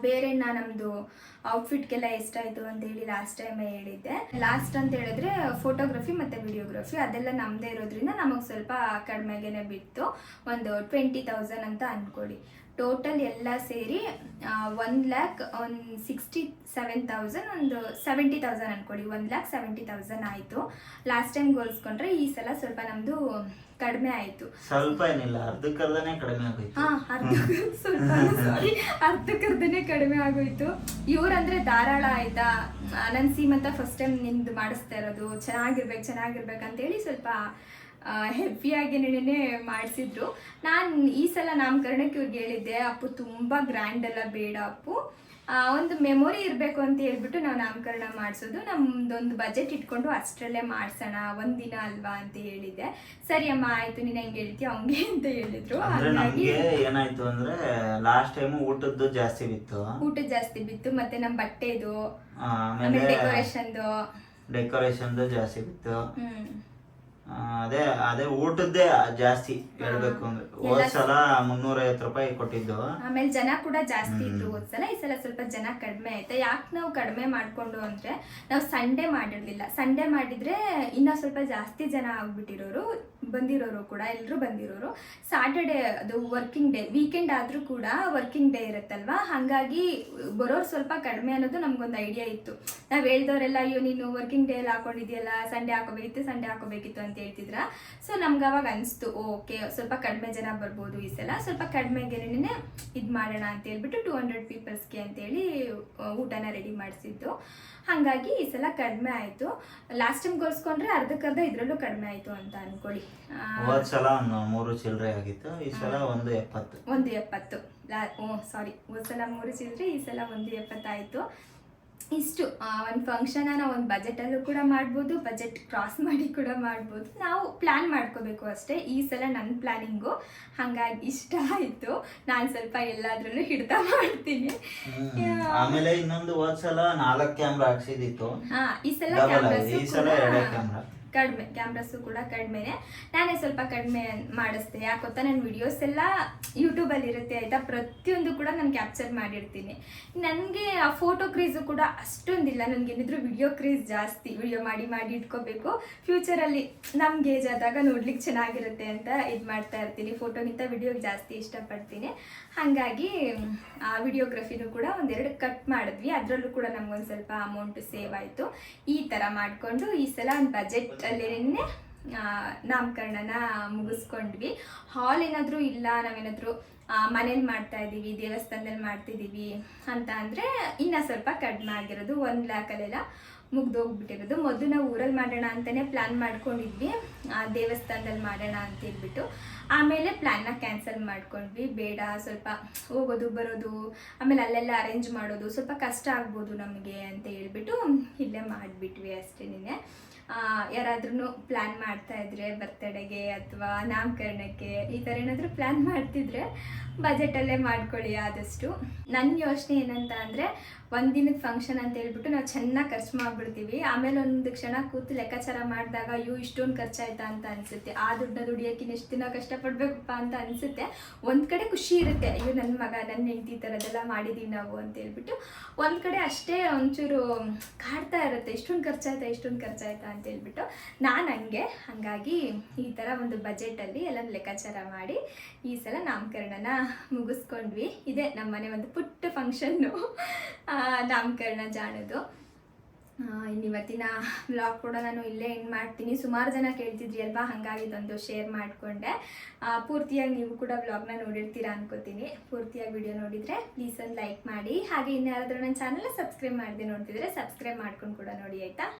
ಬೇರೆ ನಮ್ಮದು ಔಟ್ಫಿಟ್ಗೆಲ್ಲ ಎಷ್ಟಾಯಿತು ಅಂತೇಳಿ ಲಾಸ್ಟ್ ಟೈಮೇ ಹೇಳಿದ್ದೆ. ಲಾಸ್ಟ್ ಅಂತ ಹೇಳಿದ್ರೆ ಫೋಟೋಗ್ರಫಿ ಮತ್ತು ವಿಡಿಯೋಗ್ರಫಿ ಅದೆಲ್ಲ ನಮ್ಮದೇ ಇರೋದ್ರಿಂದ ನಮಗೆ ಸ್ವಲ್ಪ ಕಡಿಮೆಗೇ ಬಿತ್ತು. ಒಂದು 20,000 ಅಂತ ಅಂದ್ಕೊಳ್ಳಿ. ಟೋಟಲ್ ಎಲ್ಲ ಸೇರಿ 1,67,000, ಒಂದು 70,000 ಅಂದ್ಕೊಳ್ಳಿ. 1,70,000 ಆಯಿತು. ಲಾಸ್ಟ್ ಟೈಮ್ ಹೋಲಿಸ್ಕೊಂಡ್ರೆ ಈ ಸಲ ಸ್ವಲ್ಪ ನಮ್ಮದು ಕಡಿಮೆ ಆಯಿತು. ಸ್ವಲ್ಪ ಏನಿಲ್ಲ, ಅರ್ಧಕ್ಕರ್ಧನೇ ಕಡಿಮೆ ಆಗೋಯ್ತು. ಅರ್ಧಕ್ಕರ್ಧನೇ ಕಡಿಮೆ ಆಗೋಯ್ತು. ಇವ್ರಂದ್ರೆ ಧಾರಾಳ ಆಯ್ತಾ, ನನ್ನ ಸೀಮಂತ ಫಸ್ಟ್ ಟೈಮ್ ನಿಮ್ದು ಮಾಡಿಸ್ತಾ ಇರೋದು, ಚೆನ್ನಾಗಿರ್ಬೇಕಂತೇಳಿ ಸ್ವಲ್ಪ ಹೆವಿಯಾಗಿ ಮಾಡಿಸಿದ್ರು. ನಾನು ಈ ಸಲ ನಾಮಕರಣಕ್ಕೆ ಇವ್ರಿಗೆ ಹೇಳಿದ್ದೆ, ಅಪ್ಪು ತುಂಬ ಗ್ರ್ಯಾಂಡ್ ಎಲ್ಲ ಬೇಡ ಅಪ್ಪು, ಒಂದು ಮೆಮೊರಿ ಇರಬೇಕು ಅಂತ ಹೇಳ್ಬಿಟ್ಟು ನಾವು ನಾಮಕರಣ ಮಾಡಿಸೋದು, ನಮ್ದೊಂದು ಬಜೆಟ್ ಇಟ್ಕೊಂಡು ಅಷ್ಟರಲ್ಲೇ ಮಾಡಿಸೋಣ, ಒಂದಿನ ಅಲ್ವಾ ಅಂತ ಹೇಳಿದ್ದೆ. ಸರಿ ಅಮ್ಮ ಆಯ್ತು, ನೀನು ಹೆಂಗೆ ಹೇಳ್ತೀಯ ಹಂಗೆ ಅಂತ ಹೇಳಿದ್ರು. ಹಾಗಾಗಿ ಏನಾಯ್ತು ಅಂದ್ರೆ ಲಾಸ್ಟ್ ಟೈಮ್ ಊಟದ್ದು ಜಾಸ್ತಿ ಬಿತ್ತು ಮತ್ತೆ ನಮ್ಮ ಬಟ್ಟೆದು ಆಮೇಲೆ ಡೆಕೋರೇಷನ್ದು ಜಾಸ್ತಿ ಬಿತ್ತು. ಅದೇ ಊಟದ್ದೇ ಜಾಸ್ತಿ ಹೇಳ್ಬೇಕು ಅಂದ್ರೆ. ಹೋದ್ಸಲ 350 ರೂಪಾಯಿ ಕೊಟ್ಟಿದ್ದು. ಆಮೇಲೆ ಜನ ಕೂಡ ಜಾಸ್ತಿ ಇದ್ರು ಹೋದ್ಸಲ. ಈ ಸಲ ಸ್ವಲ್ಪ ಜನ ಕಡಿಮೆ ಆಯ್ತಾ. ಯಾಕೆ ನಾವು ಕಡಿಮೆ ಮಾಡ್ಕೊಂಡು ಅಂದ್ರೆ ನಾವು ಸಂಡೇ ಮಾಡಿರ್ಲಿಲ್ಲ. ಸಂಡೇ ಮಾಡಿದ್ರೆ ಇನ್ನ ಸ್ವಲ್ಪ ಜಾಸ್ತಿ ಜನ ಆಗ್ಬಿಟ್ಟಿರೋರು, ಬಂದಿರೋರು ಕೂಡ ಎಲ್ಲರೂ ಬಂದಿರೋರು. ಸಾಟರ್ಡೆ ಅದು ವರ್ಕಿಂಗ್ ಡೇ, ವೀಕೆಂಡ್ ಆದ್ರೂ ಕೂಡ ವರ್ಕಿಂಗ್ ಡೇ ಇರುತ್ತಲ್ವಾ, ಹಾಗಾಗಿ ಬರೋರು ಸ್ವಲ್ಪ ಕಡಿಮೆ ಅನ್ನೋದು ನಮ್ಗೊಂದು ಐಡಿಯಾ ಇತ್ತು. ನಾವ್ ಹೇಳ್ದವ್ರೆಲ್ಲ ಅಯ್ಯೋ ನೀನು ವರ್ಕಿಂಗ್ ಡೇ ಎಲ್ಲ ಹಾಕೊಂಡಿದ್ಯಲ್ಲ, ಸಂಡೇ ಹಾಕೋಬೇಕಿತ್ತು ಅಂತ ಹೇಳ್ತಿದ್ರ. ಸೊ ನಮ್ಗೆ ಅವಾಗ ಅನಿಸ್ತು ಓಕೆ ಸ್ವಲ್ಪ ಕಡಿಮೆ ಜನ ಬರ್ಬೋದು ಈ ಸಲ, ಸ್ವಲ್ಪ ಕಡಿಮೆಗೆನೇ ಇದು ಮಾಡೋಣ ಅಂತ ಹೇಳ್ಬಿಟ್ಟು 200 ಪೀಪಲ್ಸ್ಗೆ ಅಂತೇಳಿ ಊಟನ ರೆಡಿ ಮಾಡಿಸಿದ್ದು. ಹಾಗಾಗಿ ಈ ಸಲ ಕಡಿಮೆ ಆಯಿತು. ಲಾಸ್ಟ್ ಟೈಮ್ ಹೋಲಿಸ್ಕೊಂಡ್ರೆ ಅರ್ಧಕ್ಕರ್ಧ ಇದರಲ್ಲೂ ಕಡಿಮೆ ಆಯಿತು ಅಂತ ಅನ್ಕೊಳ್ಳಿ. ಹೋದ್ಸಲ ಒಂದು 3 ಚಿಲ್ಲರೆ ಆಗಿತ್ತು, ಈ ಸಲ 170. 170 ಸಾರಿ, ಹೋದ್ಸಲ 3 ಚಿಲ್ಲರೆ, ಈ ಸಲ 170 ಆಯಿತು. ಇಷ್ಟು ಒಂದು ಫಂಕ್ಷನ್ ನಾವು ಒಂದು ಬಜೆಟಲ್ಲೂ ಕೂಡ ಮಾಡ್ಬೋದು, ಬಜೆಟ್ ಕ್ರಾಸ್ ಮಾಡಿ ಕೂಡ ಮಾಡ್ಬೋದು. ನಾವು ಪ್ಲ್ಯಾನ್ ಮಾಡ್ಕೋಬೇಕು ಅಷ್ಟೇ. ಈ ಸಲ ನನ್ನ ಪ್ಲ್ಯಾನಿಂಗು ಹಾಗಾಗಿ ಇಷ್ಟ ಆಯಿತು. ನಾನು ಸ್ವಲ್ಪ ಎಲ್ಲಾದ್ರೂ ಹಿಡ್ತಾ ಮಾಡ್ತೀನಿ. ಆಮೇಲೆ ಇನ್ನೊಂದು ಹೋದ್ಸಲ 4 ಕ್ಯಾಮ್ರಾ ಹಾಕ್ಸಿದಿತ್ತು, ಈ ಸಲ ಈ ಸಲ 2 ಕ್ಯಾಮ್ರಾ ಕಡಿಮೆ, ಕ್ಯಾಮ್ರಾಸು ಕೂಡ ಕಡಿಮೆನೆ. ನಾನೇ ಸ್ವಲ್ಪ ಕಡಿಮೆ ಮಾಡಿಸ್ದೆ. ಯಾಕೆ ಗೊತ್ತಾ, ನನ್ನ ವಿಡಿಯೋಸ್ ಎಲ್ಲ ಯೂಟ್ಯೂಬಲ್ಲಿ ಇರುತ್ತೆ ಆಯಿತಾ, ಪ್ರತಿಯೊಂದು ಕೂಡ ನಾನು ಕ್ಯಾಪ್ಚರ್ ಮಾಡಿರ್ತೀನಿ. ನನಗೆ ಆ ಫೋಟೋ ಕ್ರೇಜು ಕೂಡ ಅಷ್ಟೊಂದಿಲ್ಲ. ನನಗೇನಿದ್ರು ವಿಡಿಯೋ ಕ್ರೇಜ್ ಜಾಸ್ತಿ. ವಿಡಿಯೋ ಮಾಡಿ ಇಟ್ಕೋಬೇಕು, ಫ್ಯೂಚರಲ್ಲಿ ನಮ್ಗೆ ಏಜ್ ಆದಾಗ ನೋಡ್ಲಿಕ್ಕೆ ಚೆನ್ನಾಗಿರುತ್ತೆ ಅಂತ ಇದು ಮಾಡ್ತಾ ಇರ್ತೀನಿ. ಫೋಟೋಗಿಂತ ವಿಡಿಯೋಗೆ ಜಾಸ್ತಿ ಇಷ್ಟಪಡ್ತೀನಿ. ಹಾಗಾಗಿ ಆ ವಿಡಿಯೋಗ್ರಫಿನೂ ಕೂಡ 1-2 ಕಟ್ ಮಾಡಿದ್ವಿ. ಅದರಲ್ಲೂ ಕೂಡ ನಮ್ಗೊಂದು ಸ್ವಲ್ಪ ಅಮೌಂಟ್ ಸೇವ್ ಆಯಿತು. ಈ ಥರ ಮಾಡಿಕೊಂಡು ಈ ಸಲ ಒಂದು ಬಜೆಟ್ ಅಲ್ಲೇನೆ ನಾಮಕರಣನ ಮುಗಿಸ್ಕೊಂಡ್ವಿ. ಹಾಲ್ ಏನಾದರೂ ಇಲ್ಲ, ನಾವೇನಾದರೂ ಮನೇಲಿ ಮಾಡ್ತಾ ಇದ್ದೀವಿ, ದೇವಸ್ಥಾನದಲ್ಲಿ ಮಾಡ್ತಿದ್ದೀವಿ ಅಂತ ಅಂದರೆ ಇನ್ನೂ ಸ್ವಲ್ಪ ಕಡಿಮೆ ಆಗಿರೋದು. 1 ಲ್ಯಾಕಲ್ಲೆಲ್ಲ ಮುಗ್ದೋಗ್ಬಿಟ್ಟಿರೋದು. ಮೊದಲು ನಾವು ಊರಲ್ಲಿ ಮಾಡೋಣ ಅಂತಲೇ ಪ್ಲ್ಯಾನ್ ಮಾಡ್ಕೊಂಡಿದ್ವಿ, ದೇವಸ್ಥಾನದಲ್ಲಿ ಮಾಡೋಣ ಅಂತ ಹೇಳ್ಬಿಟ್ಟು. ಆಮೇಲೆ ಪ್ಲ್ಯಾನ್ನ ಕ್ಯಾನ್ಸಲ್ ಮಾಡ್ಕೊಂಡ್ವಿ. ಬೇಡ, ಸ್ವಲ್ಪ ಹೋಗೋದು ಬರೋದು ಆಮೇಲೆ ಅಲ್ಲೆಲ್ಲ ಅರೇಂಜ್ ಮಾಡೋದು ಸ್ವಲ್ಪ ಕಷ್ಟ ಆಗ್ಬೋದು ನಮಗೆ ಅಂತ ಹೇಳ್ಬಿಟ್ಟು ಇಲ್ಲೇ ಮಾಡಿಬಿಟ್ವಿ ಅಷ್ಟೇನೆ. ಯಾರಾದ್ರೂ ಪ್ಲ್ಯಾನ್ ಮಾಡ್ತಾ ಇದ್ರೆ ಬರ್ತ್ಡೇಗೆ ಅಥವಾ ನಾಮಕರಣಕ್ಕೆ ಈ ಥರ ಏನಾದರೂ ಪ್ಲ್ಯಾನ್ ಮಾಡ್ತಿದ್ರೆ ಬಜೆಟಲ್ಲೇ ಮಾಡ್ಕೊಳ್ಳಿ ಆದಷ್ಟು. ನನ್ನ ಯೋಚನೆ ಏನಂತ ಅಂದರೆ, ಒಂದಿನದ ಫಂಕ್ಷನ್ ಅಂತ ಹೇಳ್ಬಿಟ್ಟು ನಾವು ಚೆನ್ನಾಗಿ ಖರ್ಚು ಮಾಡಿಬಿಡ್ತೀವಿ. ಆಮೇಲೆ ಒಂದು ಕ್ಷಣ ಕೂತು ಲೆಕ್ಕಾಚಾರ ಮಾಡಿದಾಗ ಅಯ್ಯೋ ಇಷ್ಟೊಂದು ಖರ್ಚಾಯ್ತಾ ಅಂತ ಅನಿಸುತ್ತೆ. ಆ ದುಡ್ಡನ್ನ ದುಡಿಯೋಕ್ಕಿನ್ನ ಎಷ್ಟು ದಿನ ಕಷ್ಟಪಡಬೇಕಪ್ಪ ಅಂತ ಅನಿಸುತ್ತೆ. ಒಂದು ಕಡೆ ಖುಷಿ ಇರುತ್ತೆ, ಅಯ್ಯೋ ನನ್ನ ಮಗ ನನ್ನ ಹೆಂಡತಿ ಈ ಥರದ್ದೆಲ್ಲ ಮಾಡಿದ್ದೀವಿ ನಾವು ಅಂತ ಹೇಳ್ಬಿಟ್ಟು. ಒಂದು ಕಡೆ ಅಷ್ಟೇ ಒಂಚೂರು ಕಾಡ್ತಾ ಇರುತ್ತೆ, ಇಷ್ಟೊಂದು ಖರ್ಚಾಯ್ತಾ ಅಂತ ಹೇಳ್ಬಿಟ್ಟು. ನಾನು ಹಾಗಾಗಿ ಈ ಥರ ಒಂದು ಬಜೆಟಲ್ಲಿ ಎಲ್ಲ ಲೆಕ್ಕಾಚಾರ ಮಾಡಿ ಈ ಸಲ ನಾಮಕರಣನ ಮುಗಿಸ್ಕೊಂಡ್ವಿ. ಇದೆ ನಮ್ಮನೆ ಒಂದು ಪುಟ್ಟ ಫಂಕ್ಷನ್ನು, ನಾಮಕರಣ ಜಾಣದು. ಇವತ್ತಿನ ವ್ಲಾಗ್ ಕೂಡ ನಾನು ಇಲ್ಲೇ ಎಂಡ್ ಮಾಡ್ತೀನಿ. ಸುಮಾರು ಜನ ಕೇಳ್ತಿದ್ರಿ ಅಲ್ವಾ, ಹಾಗಾಗಿ ಇದೊಂದು ಶೇರ್ ಮಾಡಿಕೊಂಡೆ. ಪೂರ್ತಿಯಾಗಿ ನೀವು ಕೂಡ ವ್ಲಾಗ್ನ ನೋಡಿರ್ತೀರಾ ಅನ್ಕೋತೀನಿ. ಪೂರ್ತಿಯಾಗಿ ವಿಡಿಯೋ ನೋಡಿದರೆ ಪ್ಲೀಸ್ ಒಂದು ಲೈಕ್ ಮಾಡಿ. ಹಾಗೆ ಇನ್ಯಾರಾದರೂ ನನ್ನ ಚಾನಲ್ನ ಸಬ್ಸ್ಕ್ರೈಬ್ ಮಾಡದೆ ನೋಡ್ತಿದ್ರೆ ಸಬ್ಸ್ಕ್ರೈಬ್ ಮಾಡ್ಕೊಂಡು ಕೂಡ ನೋಡಿ ಆಯಿತಾ.